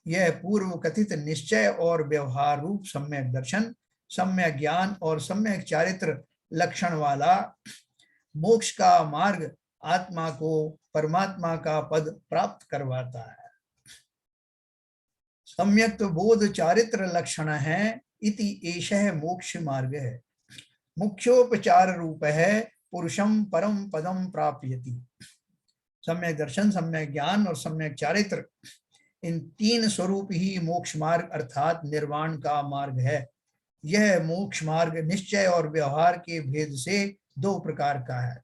यह पूर्व कथित निश्चय और व्यवहार रूप सम्यक दर्शन, सम्यक ज्ञान और सम्यक चारित्र लक्षण वाला मोक्ष का मार्ग आत्मा को परमात्मा का पद प्राप्त करवाता है। सम्यक बोध चारित्र लक्षण है इति एषः मोक्ष मार्ग है, मुख्योपचार रूप है पुरुषम परम पदम प्राप्यति। सम्यक दर्शन, सम्यक ज्ञान और सम्यक चारित्र, इन तीन स्वरूप ही मोक्ष मार्ग अर्थात निर्वाण का मार्ग है। यह मोक्ष मार्ग निश्चय और व्यवहार के भेद से दो प्रकार का है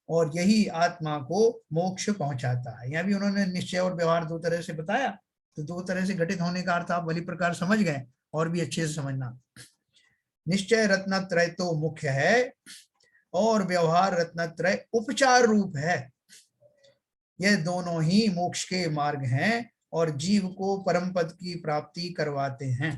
और यही आत्मा को मोक्ष पहुंचाता है। यह भी उन्होंने निश्चय और व्यवहार दो तरह से बताया, तो दो तरह से घटित होने का अर्थ आप भली प्रकार समझ गए, और भी अच्छे से समझना। निश्चय रत्नत्रय तो मुख्य है और व्यवहार रत्नत्रय उपचार रूप है। यह दोनों ही मोक्ष के मार्ग हैं और जीव को परम पद की प्राप्ति करवाते हैं।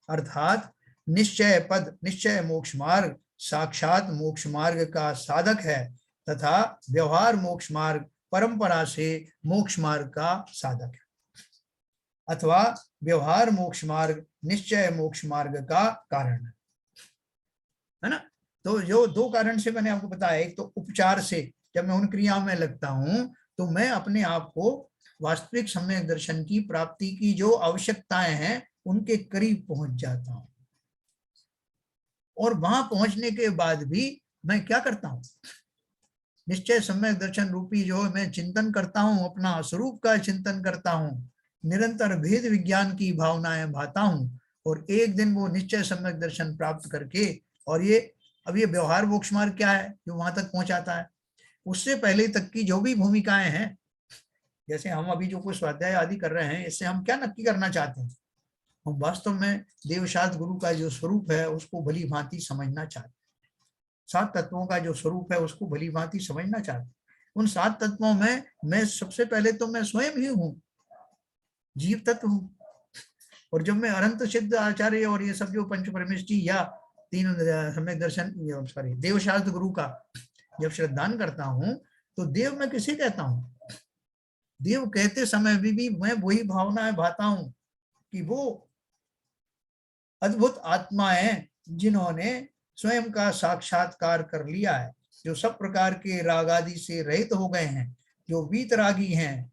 अर्थात निश्चय पद, निश्चय मोक्ष मार्ग साक्षात मोक्ष मार्ग का साधक है तथा व्यवहार मोक्ष मार्ग परंपरा से मोक्ष मार्ग का साधक है, अथवा व्यवहार मोक्ष मार्ग निश्चय मोक्ष मार्ग का कारण है ना। तो जो दो कारण से मैंने आपको बताया, एक तो उपचार से, जब मैं उन क्रियाओं में लगता हूं तो मैं अपने आप को वास्तविक सम्यक दर्शन की प्राप्ति की जो आवश्यकताएं हैं उनके करीब पहुंच जाता हूं, और वहां पहुंचने के बाद भी मैं क्या करता हूं, निश्चय सम्यक दर्शन रूपी जो मैं चिंतन करता हूं, अपना स्वरूप का चिंतन करता हूं, निरंतर भेद विज्ञान की भावनाएं भाता हूं, और एक दिन वो निश्चय सम्यक दर्शन प्राप्त करके, और ये अब ये व्यवहार मोक्ष मार्ग क्या है जो वहां तक पहुंचाता है, उससे पहले तक की जो भी भूमिकाएं हैं, जैसे हम अभी जो कुछ स्वाध्याय आदि कर रहे हैं, इससे हम क्या नक्की करना चाहते हैं, हम वास्तव में देवशास्त्र गुरु का जो स्वरूप है उसको भली भांति समझना चाहते हैं, सात तत्वों का जो स्वरूप है उसको भली भांति समझना चाहते हैं। उन सात तत्वों में मैं सबसे पहले तो मैं स्वयं ही हूँ, जीव तत्व हूँ, और जब मैं अनंत सिद्ध आचार्य और ये सब जो पंच परमेष्ठी या तीन सम्यक दर्शन सॉरी देवशास्त्र गुरु का जब श्रद्धान करता हूं, तो देव मैं किसे कहता हूं, देव कहते समय भी मैं वही भावनाएं भाता हूं कि वो अद्भुत आत्माएं जिन्होंने स्वयं का साक्षात्कार कर लिया है, जो सब प्रकार के राग आदि से रहित हो गए हैं, जो वीतरागी हैं,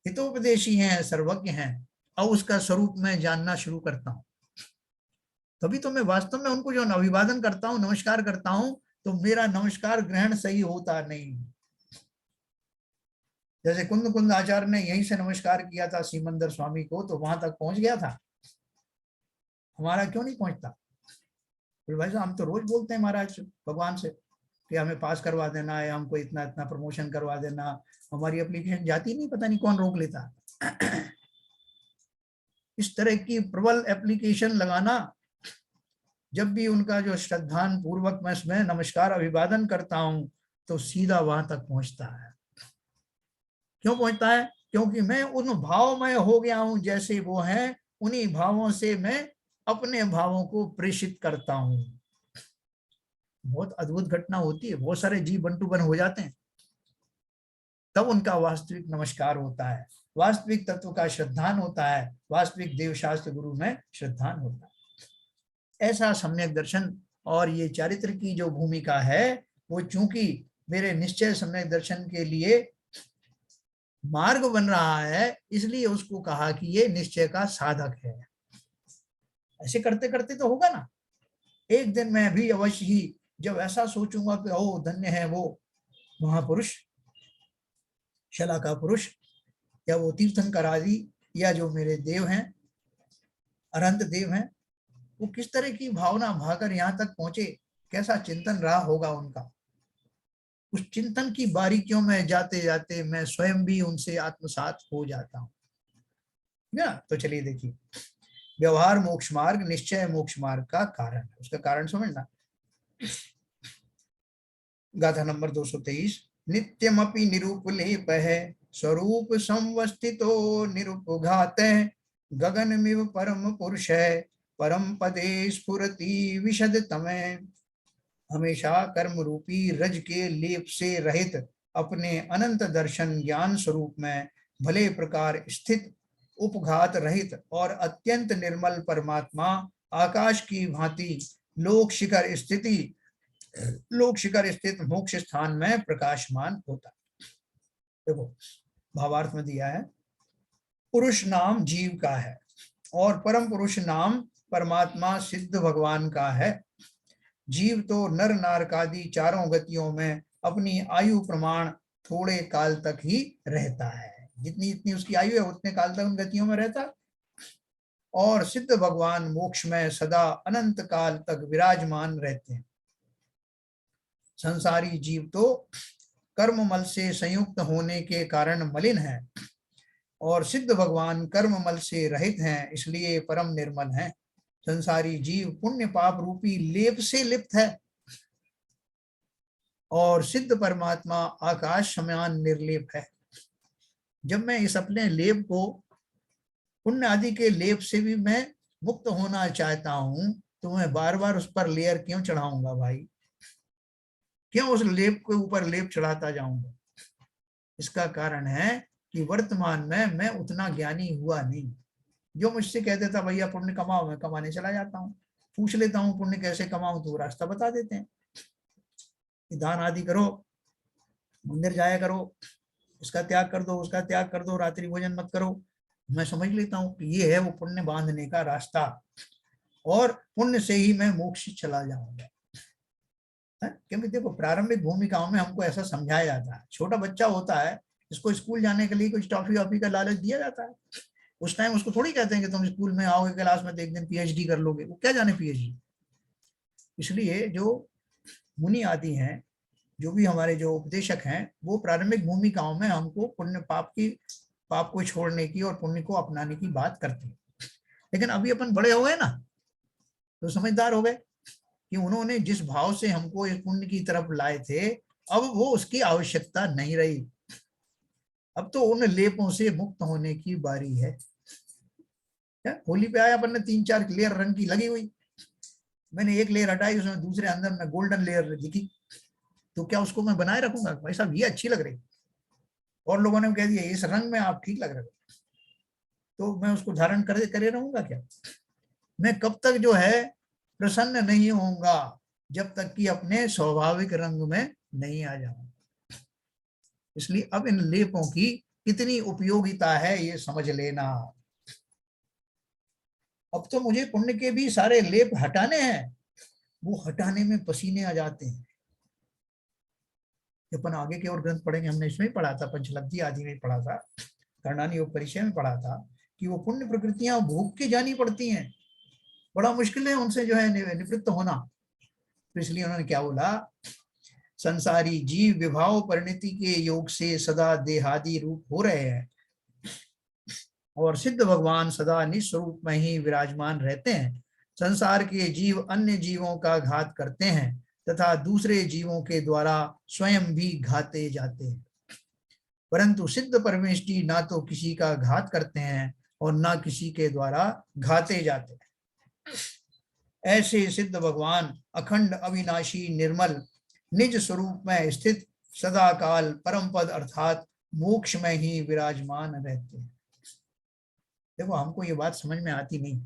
हितोपदेशी हैं, सर्वज्ञ हैं, अब उसका स्वरूप मैं जानना शुरू करता हूं, तभी तो मैं वास्तव में उनको जो अभिवादन करता हूं, नमस्कार करता हूं, तो मेरा नमस्कार ग्रहण सही होता नहीं। जैसे कुंद कुंद आचार्य ने यहीं से नमस्कार किया था सीमंदर स्वामी को, तो वहां तक पहुंच गया था, हमारा क्यों नहीं पहुंचता। फिर भाई साहब हम तो रोज बोलते हैं महाराज भगवान से कि हमें पास करवा देना है, हमको इतना इतना प्रमोशन करवा देना, हमारी एप्लीकेशन जाती नहीं, पता नहीं कौन रोक लेता। इस तरह की प्रबल एप्लीकेशन लगाना, जब भी उनका जो श्रद्धान पूर्वक मैं नमस्कार अभिवादन करता हूं तो सीधा वहां तक पहुंचता है। क्यों पहुंचता है? क्योंकि मैं उन भाव में हो गया हूं जैसे वो हैं, उन्हीं भावों से मैं अपने भावों को प्रेषित करता हूं। बहुत अद्भुत घटना होती है, बहुत सारे जीव बंटू बन हो जाते हैं, तब उनका वास्तविक नमस्कार होता है, वास्तविक तत्व का श्रद्धान होता है, वास्तविक देवशास्त्र गुरु में श्रद्धान होता है। ऐसा सम्यक दर्शन और ये चारित्र की जो भूमिका है, वो चूंकि मेरे निश्चय सम्यक दर्शन के लिए मार्ग बन रहा है, इसलिए उसको कहा कि ये निश्चय का साधक है। ऐसे करते करते तो होगा ना। एक दिन मैं भी अवश्य ही जब ऐसा सोचूंगा कि ओ धन्य है वो महापुरुष, शलाका पुरुष, या वो तीर्थंकर आदि, या जो मेरे देव हैं, अनंत देव हैं, वो किस तरह की भावना भाकर यहाँ तक पहुंचे, कैसा चिंतन रहा होगा उनका। उस चिंतन की बारीकियों में जाते जाते मैं स्वयं भी उनसे आत्मसात हो जाता हूँ ना। तो चलिए देखिए, व्यवहार मोक्ष मार्ग निश्चय मोक्ष मार्ग का कारण है। उसका कारण समझना। गाथा नंबर 223। नित्यमपि निरूपलेप है स्वरूप संवस्थितो निरूपघात, गगनमिव परम पुरुष है परम पदे स्फुरति विशद तमय। हमेशा कर्म रूपी रज के लेप से रहित अपने अनंत दर्शन ज्ञान स्वरूप में भले प्रकार स्थित, उपघात रहित और अत्यंत निर्मल परमात्मा आकाश की भांति लोक शिखर स्थित मोक्ष स्थान में प्रकाशमान होता है। देखो भावार्थ में दिया है, पुरुष नाम जीव का है और परम पुरुष नाम परमात्मा सिद्ध भगवान का है। जीव तो नर नारकादि चारों गतियों में अपनी आयु प्रमाण थोड़े काल तक ही रहता है, जितनी जितनी उसकी आयु है उतने काल तक उन गतियों में रहता, और सिद्ध भगवान मोक्ष में सदा अनंत काल तक विराजमान रहते हैं। संसारी जीव तो कर्ममल से संयुक्त होने के कारण मलिन है, और सिद्ध भगवान कर्ममल से रहित हैं, इसलिए परम निर्मल हैं। संसारी जीव पुण्य पाप रूपी लेप से लिप्त है, और सिद्ध परमात्मा आकाश समान निर्लेप है। जब मैं इस अपने लेप को पुण्य आदि के लेप से भी मैं मुक्त होना चाहता हूं, तो मैं बार बार उस पर लेयर क्यों चढ़ाऊंगा भाई? क्यों उस लेप के ऊपर लेप चढ़ाता जाऊंगा? इसका कारण है कि वर्तमान में मैं उतना ज्ञानी हुआ नहीं। जो मुझसे कह देता भैया पुण्य कमाओ, मैं कमाने चला जाता हूँ। पूछ लेता हूँ पुण्य कैसे कमाऊं, तो रास्ता बता देते हैं कि दान आदि करो, मंदिर जाया करो, इसका त्याग कर दो, उसका त्याग कर दो, रात्रि भोजन मत करो। मैं समझ लेता हूँ कि ये है वो पुण्य बांधने का रास्ता, और पुण्य से ही मैं मोक्ष चला जाऊंगा। क्योंकि देखो प्रारंभिक भूमिकाओं में हमको ऐसा समझाया जाता है, छोटा बच्चा होता है, इसको स्कूल जाने के लिए कुछ टॉफी वॉफी का लालच दिया जाता है। उस टाइम उसको थोड़ी कहते हैं कि तुम स्कूल में आओगे क्लास में तो एक दिन पीएचडी कर लोगे, वो क्या जाने पीएचडी। इसलिए जो मुनि आदि हैं, जो भी हमारे जो उपदेशक हैं, वो प्रारंभिक भूमिकाओं में हमको पुण्य पाप को छोड़ने की और पुण्य को अपनाने की बात करते हैं। लेकिन अभी अपन बड़े हो गए ना, तो समझदार हो गए कि उन्होंने जिस भाव से हमको इस पुण्य की तरफ लाए थे, अब वो उसकी आवश्यकता नहीं रही। अब तो उन लेपों से मुक्त होने की बारी है। होली पे आया अपन ने 3-4 लेयर रंग की लगी हुई, मैंने एक लेयर हटाई, उसमें दूसरे अंदर में गोल्डन लेयर दिखी, तो क्या उसको मैं बनाए रखूंगा? भाई साहब ये अच्छी लग रही, और लोगों ने कह दिया इस रंग में आप ठीक लग रहे हो, तो मैं उसको धारण करे रहूंगा क्या? मैं कब तक जो है प्रसन्न नहीं होऊंगा, जब तक कि अपने स्वाभाविक रंग में नहीं आ जाऊंगा। इसलिए अब इन लेपों की कितनी उपयोगिता है ये समझ लेना। अब तो मुझे पुण्य के भी सारे लेप हटाने हैं, वो हटाने में पसीने आ जाते हैं। अपन आगे के और ग्रंथ पढ़ेंगे, हमने इसमें पढ़ा था, पंचलब्धि आदि में पढ़ा था, कर्णानी योग परिचय में पढ़ा था कि वो पुण्य प्रकृतियां भूख के जानी पड़ती हैं, बड़ा मुश्किल है उनसे जो है निवृत्त होना। तो इसलिए उन्होंने क्या बोला, संसारी जीव विभाव परिणति के योग से सदा देहादि रूप हो रहे हैं, और सिद्ध भगवान सदा निस्वरूप में ही विराजमान रहते हैं। संसार के जीव अन्य जीवों का घात करते हैं तथा दूसरे जीवों के द्वारा स्वयं भी घाते जाते हैं, परंतु सिद्ध परमेष्टि ना तो किसी का घात करते हैं और ना किसी के द्वारा घाते जाते हैं। ऐसे सिद्ध भगवान अखंड अविनाशी निर्मल निज स्वरूप में स्थित सदा काल परम पद अर्थात मोक्ष में ही विराजमान रहते हैं। देखो हमको ये बात समझ में आती नहीं,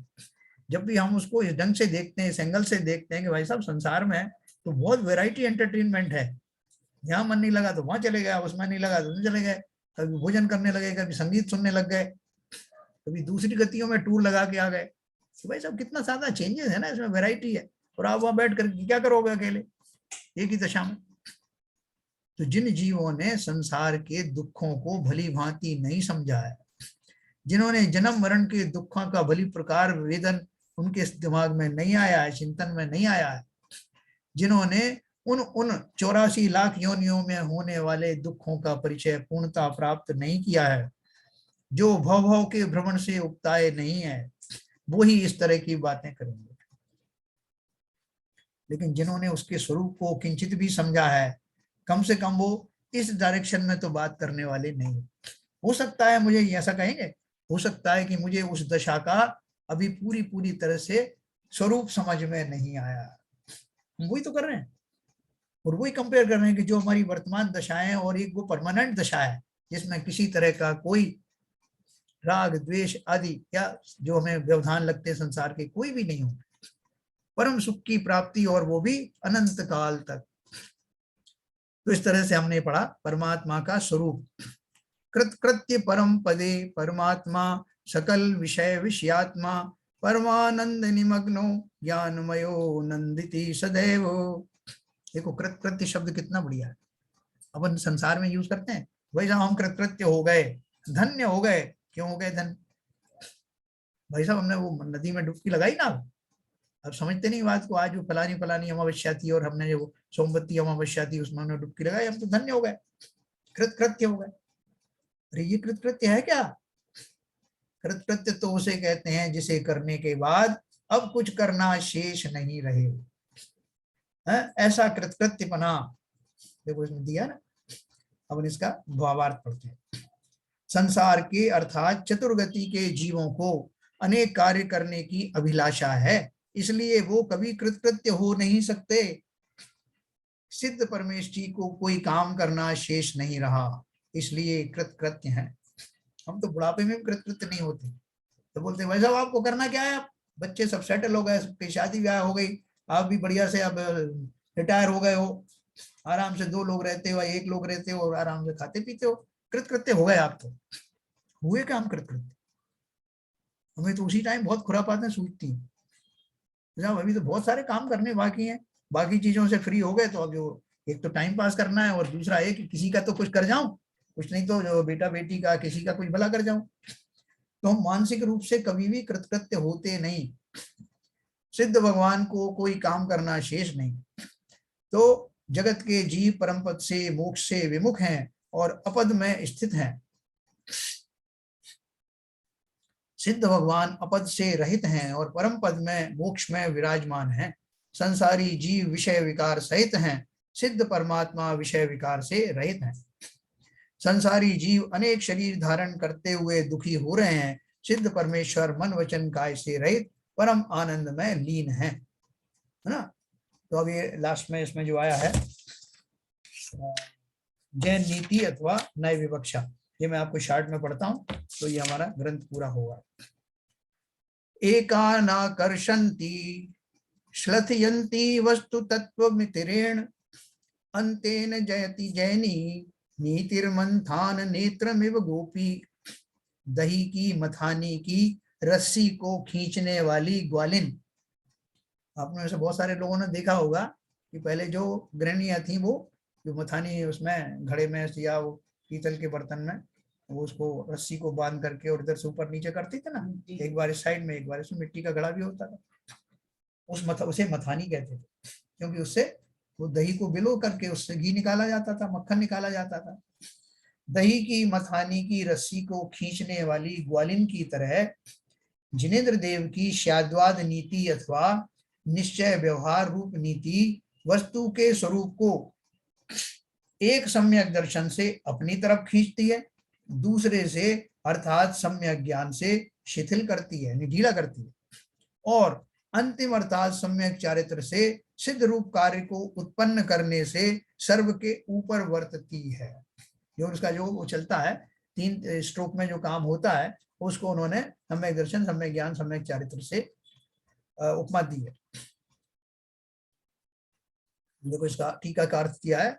जब भी हम उसको इस ढंग से देखते हैं, इस एंगल से देखते हैं कि भाई साहब संसार में तो बहुत वैरायटी एंटरटेनमेंट है, यहाँ मन नहीं लगा तो वहां चले गए, उसमें नहीं लगा तो चले गए, कभी भोजन करने लगे, कभी संगीत सुनने लग गए, कभी दूसरी गतियों में टूर लगा के आ गए। तो भाई साहब कितना ज्यादा चेंजेस है ना, इसमें वैरायटी है, और आप वहां बैठ कर क्या करोगे अकेले एक ही दशा में। तो जिन जीवों ने संसार के दुखों को भली भांति नहीं समझा है, जिन्होंने जन्म मरण के दुखों का भली प्रकार वेदन उनके दिमाग में नहीं आया है, चिंतन में नहीं आया है, जिन्होंने उन 84 लाख योनियों में होने वाले दुखों का परिचय पूर्णता प्राप्त नहीं किया है, जो भव भव के भ्रमण से उबताए नहीं है, वो ही इस तरह की बातें करेंगे। लेकिन जिन्होंने उसके स्वरूप को किंचित भी समझा है, कम से कम वो इस डायरेक्शन में तो बात करने वाले नहीं। हो सकता है मुझे ऐसा कहेंगे, हो सकता है कि मुझे उस दशा का अभी पूरी तरह से स्वरूप समझ में नहीं आया, वही तो कर रहे हैं, और वही कंपेयर कर रहे हैं कि जो हमारी वर्तमान दशा है और एक वो परमानेंट दशा है जिसमें किसी तरह का कोई राग द्वेष आदि या जो हमें व्यवधान लगते हैं संसार के कोई भी नहीं हो, परम सुख की प्राप्ति, और वो भी अनंत काल तक। तो इस तरह से हमने पढ़ा परमात्मा का स्वरूप। कृत्कृत्य परम पदे परमात्मा सकल विषय विषयात्मा परमानंद निमग्नो ज्ञानमयो नंदिति सदैव। देखो कृत्कृत्य शब्द कितना बढ़िया है, अपन संसार में यूज करते हैं, भाई साहब हम कृतकृत्य हो गए, धन्य हो गए। क्यों हो गए धन्य? भाई साहब हमने वो नदी में डुबकी लगाई ना, अब समझते नहीं बात को। आज वो फलानी अमावस्या थी और हमने जो सोमवती अमावस्या थी उसमें हमने डुबकी लगाई, हम तो धन्य हो गए, कृतकृत्य हो गए। अरे ये कृतकृत्य है क्या? कृतकृत्य तो उसे कहते हैं जिसे करने के बाद अब कुछ करना शेष नहीं रहे, ऐसा कृतकृत्य बना। देखो इसमें दिया ना, अब इसका भावार्थ पढ़ते हैं। संसार के अर्थात चतुर्गति के जीवों को अनेक कार्य करने की अभिलाषा है, इसलिए वो कभी कृतकृत्य हो नहीं सकते। सिद्ध परमेश जी को कोई काम करना शेष नहीं रहा, इसलिए कृतकृत्य है। हम तो बुढ़ापे में भी कृतकृत्य नहीं होते, तो बोलते भाई साहब आपको करना क्या है, आप बच्चे सब सेटल हो गए, सबकी शादी ब्याह हो गई, आप भी बढ़िया से अब रिटायर हो गए हो, आराम से 2 लोग रहते हो, 1 लोग रहते हो और आराम से खाते पीते हो, कृतकृत्य हो गए आप। तो हुए क्या हम कृतकृत्य? हमें तो उसी टाइम बहुत खुरापातें सूझती हैं, अभी तो बहुत सारे काम करने बाकी हैं, बाकी चीजों से फ्री हो गए तो अब जो एक तो टाइम पास करना है और दूसरा एक कि किसी का तो कुछ कर जाऊं, कुछ नहीं तो जो बेटा बेटी का किसी का कुछ भला कर जाऊं। तो हम मानसिक रूप से कभी भी कृतकृत्य होते नहीं। सिद्ध भगवान को कोई काम करना शेष नहीं। तो जगत के जीव परम पद से मोक्ष से विमुख हैं और अपद में स्थित हैं। सिद्ध भगवान अपद से रहित हैं और परम पद में मोक्ष में विराजमान हैं। संसारी जीव विषय विकार सहित हैं, सिद्ध परमात्मा विषय विकार से रहित हैं। संसारी जीव अनेक शरीर धारण करते हुए दुखी हो रहे हैं, सिद्ध परमेश्वर मन वचन काय से रहित परम आनंद में लीन है ना। तो अब ये लास्ट में इसमें जो आया है जैन नीति अथवा नय विवक्षा, ये मैं आपको शार्ट में पढ़ता हूं तो ये हमारा ग्रंथ पूरा होगा। एकानाकर्षन्ति श्लथयन्ति वस्तु तत्वमितिरेण अंतेन जयति जैनी नीतिर्मंथान नेत्रमिव गोपी। दही की मथानी की रस्सी को खींचने वाली ग्वालिन। आपने वैसे बहुत सारे लोगों ने देखा होगा कि पहले जो गृहणियां थी वो जो मथानी उसमें घड़े में या वो पीतल के बर्तन में वो उसको रस्सी को बांध करके और इधर से ऊपर नीचे करती थी ना, एक बार इस साइड में एक बार इसमें मिट्टी का घड़ा भी होता था, उसे मथानी कहते थे, क्योंकि उससे वो दही को बिलो करके उससे घी निकाला जाता था, मक्खन निकाला जाता था। दही की मथानी की रस्सी को खींचने वाली ग्वालिन की तरह जिनेन्द्र देव की शाद्वाद नीति अथवा निश्चय व्यवहार रूप नीति वस्तु के स्वरूप को एक सम्यक दर्शन से अपनी तरफ खींचती है, दूसरे से अर्थात सम्यक ज्ञान से शिथिल करती है, ढीला करती है, और अंतिम अर्थात सम्यक चारित्र से सिद्ध रूप कार्य को उत्पन्न करने से सर्व के ऊपर वर्तती है। जो उसका जो वो चलता है 3 स्ट्रोक में जो काम होता है उसको उन्होंने सम्यक दर्शन, सम्यक ज्ञान, सम्यक चारित्र से उपमा दी है। देखो इसका टीका का अर्थ किया है,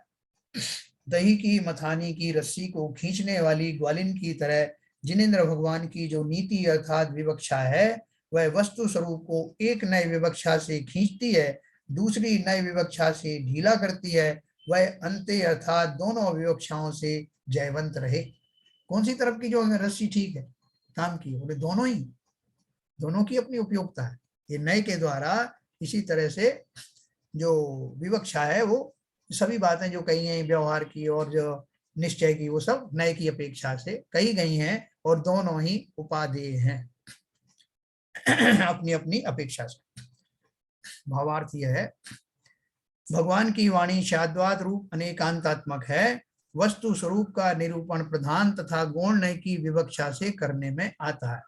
दही की मथानी की रस्सी को खींचने वाली ग्वालिन की तरह जिनेन्द्र भगवान की जो नीति अर्थात विवक्षा है वह वस्तु स्वरूप को एक नई विवक्षा से खींचती है, दूसरी नई विवक्षा से ढीला करती है, वह अंत्य अर्थात दोनों विवक्षाओं से जयवंत रहे। कौन सी तरफ की जो रस्सी ठीक है काम की? बोले दोनों ही, दोनों की अपनी उपयोगिता है। ये नए के द्वारा इसी तरह से जो विवक्षा है वो सभी बातें जो कही हैं व्यवहार की और जो निश्चय की, वो सब नए की अपेक्षा से कही गई हैं और दोनों ही उपादेय हैं अपनी अपनी अपेक्षा से। भावार्थ यह है, भगवान की वाणी शाद्वाद रूप अनेकांतात्मक है, वस्तु स्वरूप का निरूपण प्रधान तथा गौण नय की विवक्षा से करने में आता है।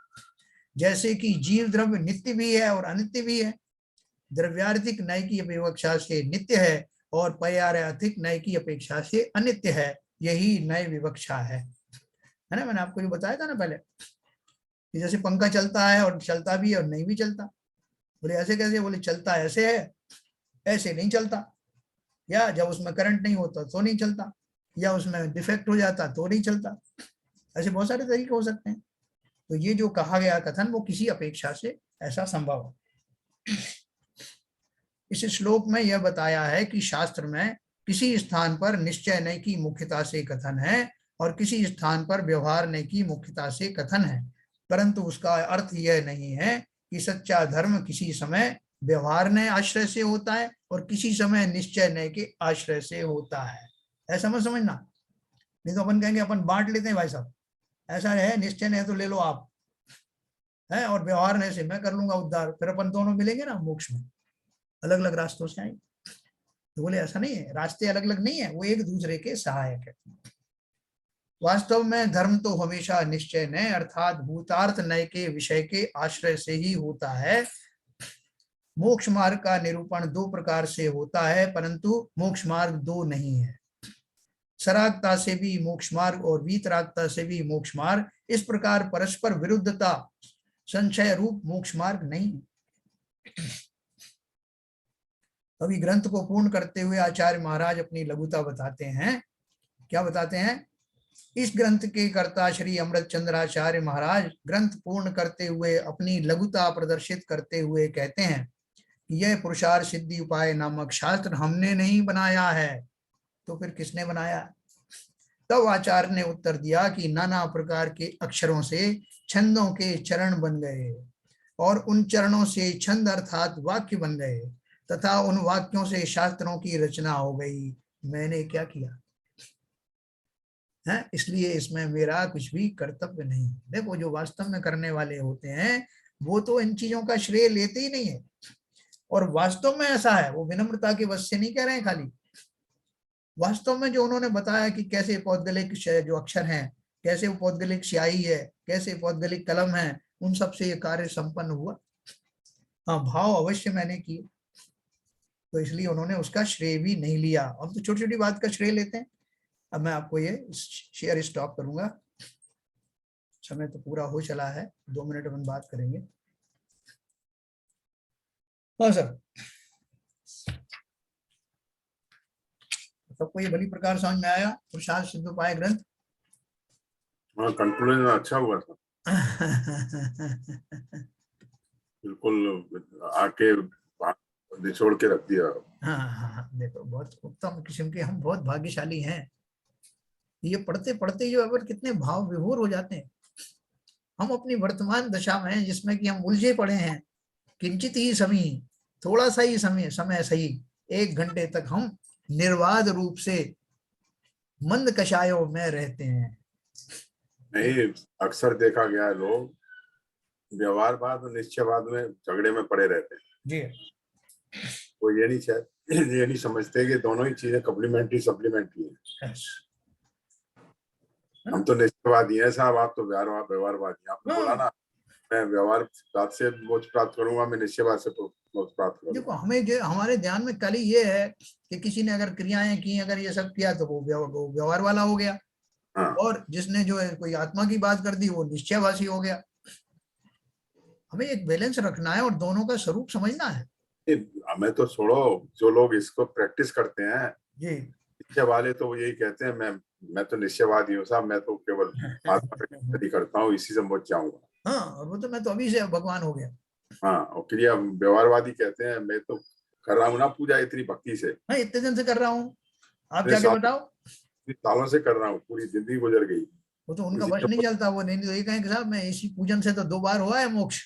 जैसे कि जीव द्रव्य नित्य भी है और अनित्य भी है, द्रव्यार्थिक नय की विवक्षा से नित्य है और पर्यायार्थिक नय की अपेक्षा से अनित्य है, यही नय विवक्षा है ना। मैंने आपको जो बताया था ना पहले कि जैसे पंखा चलता है और चलता भी है और नहीं भी चलता। बोले ऐसे कैसे? बोले चलता ऐसे है, ऐसे नहीं चलता, या जब उसमें करंट नहीं होता तो नहीं चलता, या उसमें डिफेक्ट हो जाता तो नहीं चलता। ऐसे बहुत सारे तरीके हो सकते हैं। तो ये जो कहा गया कथन वो किसी अपेक्षा से ऐसा संभव है। इस श्लोक में यह बताया है कि शास्त्र में किसी स्थान पर निश्चय नय की मुख्यता से कथन है और किसी स्थान पर व्यवहार नय की मुख्यता से कथन है, परंतु उसका अर्थ यह नहीं है कि सच्चा धर्म किसी समय व्यवहार नय आश्रय से होता है और किसी समय निश्चय नय के आश्रय से होता है। ऐसा मत समझना, नहीं तो अपन कहेंगे अपन बांट लेते हैं भाई साहब, ऐसा है निश्चय नय तो ले लो आप है और व्यवहार नय से मैं कर लूंगा उद्धार, फिर अपन दोनों मिलेंगे ना मोक्ष में, अलग अलग रास्तों से आएंगे। तो बोले ऐसा नहीं है, रास्ते अलग अलग नहीं है, वो एक दूसरे के सहायक है। वास्तव में धर्म तो हमेशा निश्चय नय अर्थात भूतार्थ नय के विषय के आश्रय से ही होता है। मोक्ष मार्ग का निरूपण दो प्रकार से होता है, परंतु मोक्ष मार्ग दो नहीं है। सरागता से भी मोक्ष मार्ग और वीतरागता से भी मोक्ष मार्ग, इस प्रकार परस्पर विरुद्धता संशय रूप मोक्ष मार्ग नहीं। अभी ग्रंथ को पूर्ण करते हुए आचार्य महाराज अपनी लघुता बताते हैं। क्या बताते हैं? इस ग्रंथ के कर्ता श्री अमृत चंद्राचार्य महाराज ग्रंथ पूर्ण करते हुए अपनी लघुता प्रदर्शित करते हुए कहते हैं कि यह पुरुषार्थ सिद्धि उपाय नामक शास्त्र हमने नहीं बनाया है, तो फिर किसने बनाया? तब आचार्य ने उत्तर दिया कि नाना प्रकार के अक्षरों से छंदों के चरण बन गए और उन चरणों से छंद अर्थात वाक्य बन गए तथा उन वाक्यों से शास्त्रों की रचना हो गई। मैंने क्या किया है? इसलिए इसमें मेरा कुछ भी कर्तव्य नहीं। देखो जो वास्तव में करने वाले होते हैं वो तो इन चीजों का श्रेय लेते ही नहीं है, और वास्तव में ऐसा है, वो विनम्रता के वश से नहीं कह रहे हैं खाली। वास्तव में जो उन्होंने बताया कि कैसे पौद्गलिक जो अक्षर हैं, कैसे पौद्गलिक स्याही है, कैसे पौद्गलिक कलम है, उन सब से ये कार्य संपन्न हुआ। हाँ भाव अवश्य मैंने किए, तो इसलिए उन्होंने उसका श्रेय भी नहीं लिया। हम तो छोटी छोटी बात का श्रेय लेते हैं। अब मैं आपको ये शेयर स्टॉप करूंगा, समय तो पूरा हो चला है, 2 मिनट अपन बात करेंगे। हाँ सर, सबको ये भली प्रकार समझ में आया पुरुषार्थ सिद्ध उपाय ग्रंथ? हाँ, कंक्लूजन अच्छा हुआ था। बिल्कुल आके निचोड़ के रख दिया। हाँ, देखो बहुत उत्तम किस्म के हम बहुत भाग्यशाली हैं। ये पढ़ते पढ़ते जो अगर कितने भाव विभोर हो जाते हैं। हम अपनी वर्तमान दशा में जिसमें कि हम उलझे पड़े हैं, किंचित ही समय, थोड़ा सा ही समय सही 1 घंटे तक हम निर्वाध रूप से मंद कषायों में रहते हैं। नहीं, अक्सर देखा गया है लोग व्यवहारवाद और निश्चयवाद में झगड़े में पड़े रहते हैं जी। वो ये नहीं समझते कि दोनों ही चीजें कॉम्प्लीमेंट्री सप्लीमेंट्री है। हम तो निश्चयवादी हैं साहब, आप तो व्यवहारवादी। आपने बोला ना मैं व्यवहारवाद से मोक्ष प्राप्त करूंगा, मैं निश्चयवाद से मोक्ष प्राप्त करूंगा। देखो हमें जो हमारे ध्यान में कल ये है कि किसी ने अगर क्रियाएं की, अगर ये सब किया तो वो व्यवहार वाला हो गया। हाँ। और जिसने जो है कोई आत्मा की बात कर दी वो निश्चयवासी हो गया। हमें एक बैलेंस रखना है और दोनों का स्वरूप समझना है। हमें तो छोड़ो, जो लोग इसको प्रैक्टिस करते हैं जी, निश्चय वाले तो यही कहते हैं मैं तो निश्चयवादी हूँ साहब, मैं तो केवल आत्मा की करता हूँ, इसी से पहुंच जाऊंगा। हाँ, और वो तो मैं तो अभी से भगवान हो गया। हाँ, और क्रिया व्यवहारवादी कहते हैं मैं तो कर रहा हूँ ना पूजा इतनी भक्ति से, मैं इतने दिन से कर रहा हूँ, आप इतने जाके बताओ। सालों से कर रहा हूँ, पूरी जिंदगी गुजर गई। वो तो उनका किसी बस नहीं चलता, वो नहीं तो ये कहें कि साहब मैं इसी पूजन से तो 2 बार हुआ है मोक्ष।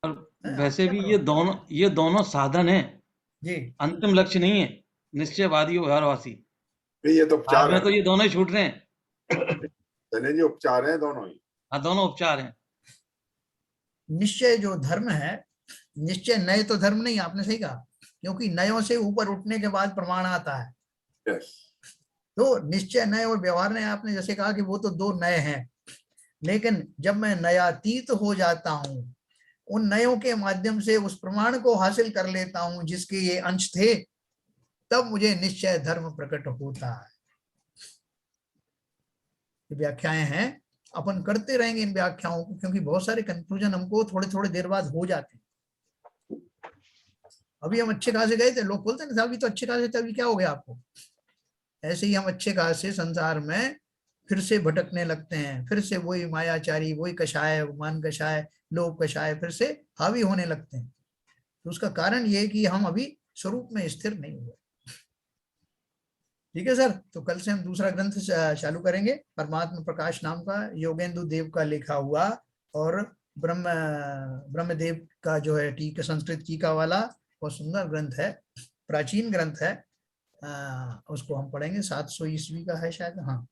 और हैं, आप वैसे क्या भी करो? ये दोनों साधन है, जी अंतिम लक्ष्य नहीं है। निश्चयवादी और व्यवहारवासी, ये तो बाद उपचार में है तो ना, ये दोनों ही छूट रहे हैं। धने जी उपचार है दोनों ही। हाँ, दोनों उपचार हैं। निश्चय जो धर्म है, निश्चय नए तो धर्म नहीं, आपने सही कहा, क्योंकि नयों से ऊपर उठने के बाद प्रमाण आता है। यस, तो निश्चय नए और व्यवहार नए, आपने जैसे कहा कि वो तो 2 नए हैं, लेकिन जब मैं नयातीत हो जाता हूं, उन नयों के माध्यम से उस प्रमाण को हासिल कर लेता हूं जिसके ये अंश थे, तब मुझे निश्चय धर्म प्रकट होता है। ये व्याख्याएं हैं, अपन करते रहेंगे इन व्याख्याओं को, क्योंकि बहुत सारे कंक्लूजन हमको थोड़े थोड़े देर बाद हो जाते हैं। अभी हम अच्छे खासे गए थे, लोग बोलते हैं ना अभी तो अच्छे खासे थे, अभी क्या हो गया आपको? ऐसे ही हम अच्छे खासे संसार में फिर से भटकने लगते हैं, फिर से वही मायाचारी, वही कषाय, मान कषाय, लोभ कषाय फिर से हावी होने लगते हैं। तो उसका कारण ये है कि हम अभी स्वरूप में स्थिर नहीं हुए। ठीक है सर, तो कल से हम दूसरा ग्रंथ चालू करेंगे, परमात्मा प्रकाश नाम का, योगेंदु देव का लिखा हुआ, और ब्रह्मदेव का जो है टीका, संस्कृत टीका वाला बहुत सुंदर ग्रंथ है, प्राचीन ग्रंथ है। उसको हम पढ़ेंगे, 700 ईस्वी का है शायद, हाँ,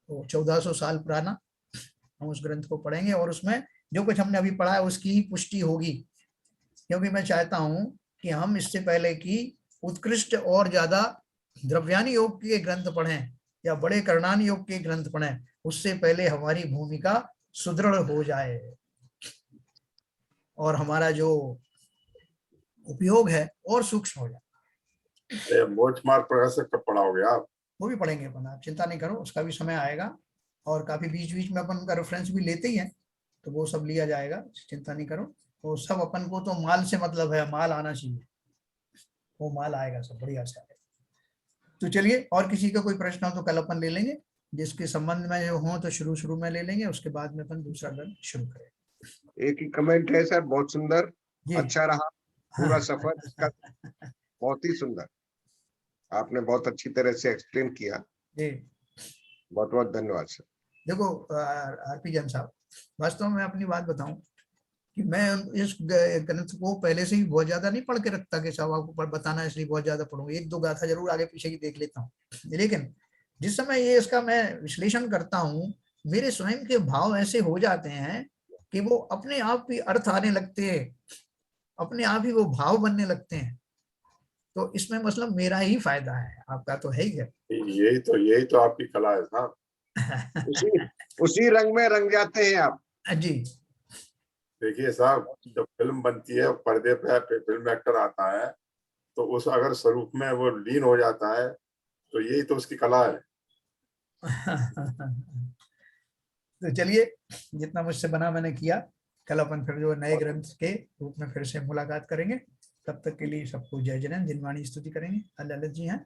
तो 1400 साल पुराना। हम उस ग्रंथ को पढ़ेंगे और उसमें जो कुछ हमने अभी पढ़ा है उसकी ही पुष्टि होगी, क्योंकि मैं चाहता हूं कि हम इससे पहले की उत्कृष्ट और ज्यादा द्रव्यानी योग के ग्रंथ पढ़ें या बड़े करणान योग के ग्रंथ पढ़ें, उससे पहले हमारी भूमिका सुदृढ़ हो जाए और हमारा जो उपयोग है और सूक्ष्म हो जाए। मोक्ष मार्ग प्रकाश से कब पढ़ाओगे आप? वो भी पढ़ेंगे अपन, आप चिंता नहीं करो, उसका भी समय आएगा, और काफी बीच बीच में अपन उनका रेफरेंस भी लेते ही हैं, तो वो सब लिया जाएगा, चिंता नहीं करो। तो सब अपन को तो माल से मतलब है, माल आना चाहिए, वो माल आएगा, सब बढ़िया से आएगा। तो चलिए, और किसी का कोई प्रश्न हो तो कल अपन ले लेंगे, जिसके संबंध में जो हो तो शुरू में ले लेंगे, उसके बाद में अपन दूसरा ग्रंथ शुरू करेंगे। एक ही कमेंट है सर, बहुत सुंदर, जी अच्छा रहा पूरा सफर इसका, बहुत ही सुंदर, आपने बहुत अच्छी तरह से एक्सप्लेन किया, जी बहुत बहुत धन्यवाद सर। देखो आरपी जैन साहब, वास्तव में अपनी बात बताऊं कि मैं इस ग्रंथ को पहले से ही बहुत ज्यादा नहीं पढ़ के रखता कि साहब आपको बताना है इसलिए बहुत ज्यादा पढ़ूंगा, 1-2 गाथा जरूर आगे पीछे की देख लेता हूँ, लेकिन जिस समय ये इसका मैं विश्लेषण करता हूँ, मेरे स्वयं के भाव ऐसे हो जाते हैं कि वो अपने आप ही अर्थ आने लगते हैं, अपने आप ही वो भाव बनने लगते हैं। तो इसमें मतलब मेरा ही फायदा है, आपका तो है ही है। यही तो आपकी कला है साहब। उसी रंग में रंग जाते हैं आप जी देखिए साहब, जब फिल्म बनती है, पर्दे पे फिल्म एक्टर आता है, तो उस अगर स्वरूप में वो लीन हो जाता है, तो यही तो उसकी कला है। तो चलिए, जितना मुझसे बना मैंने किया, कल अपन फिर जो नए ग्रंथ के रूप में फिर से मुलाकात करेंगे। तब तक के लिए सबको जय जैन, जिनवाणी स्तुति करेंगे। ललित जी हैं?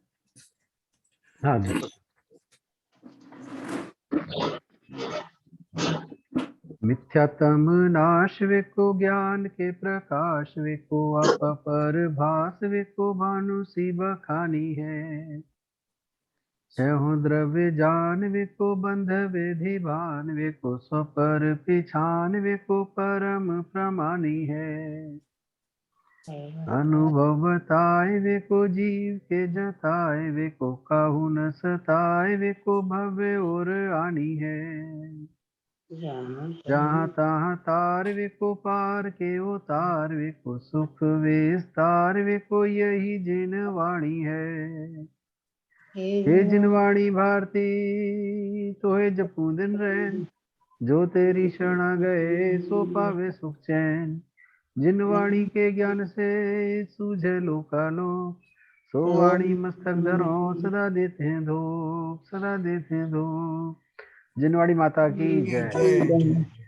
हाँ जी। मिथ्यातम नाश विको ज्ञान के प्रकाश विको आप पर भास विको भानु सी बखानी है। हो द्रव्य जान विको बंध विधि भान विको स्वपर पिछान विको परम प्रमाणी है। अनुभव बताए विको जीव के जताए विको काहू न सताए विको भव्य और आनी है। जहाँ तहाँ तार विको पार के उतार विको सुख विस्तार विको यही जिनवाणी है। हे जिनवाणी भारती तो है जपू दिन रैन, जो तेरी शरण गए सो पावे सुख चैन। जिनवाणी के ज्ञान से सूझे लोकालोक, सो वाणी मस्तक धरो सदा देते हैं धूप, सदा देते हैं धूप। जिनवाणी माता की जय। जय जय।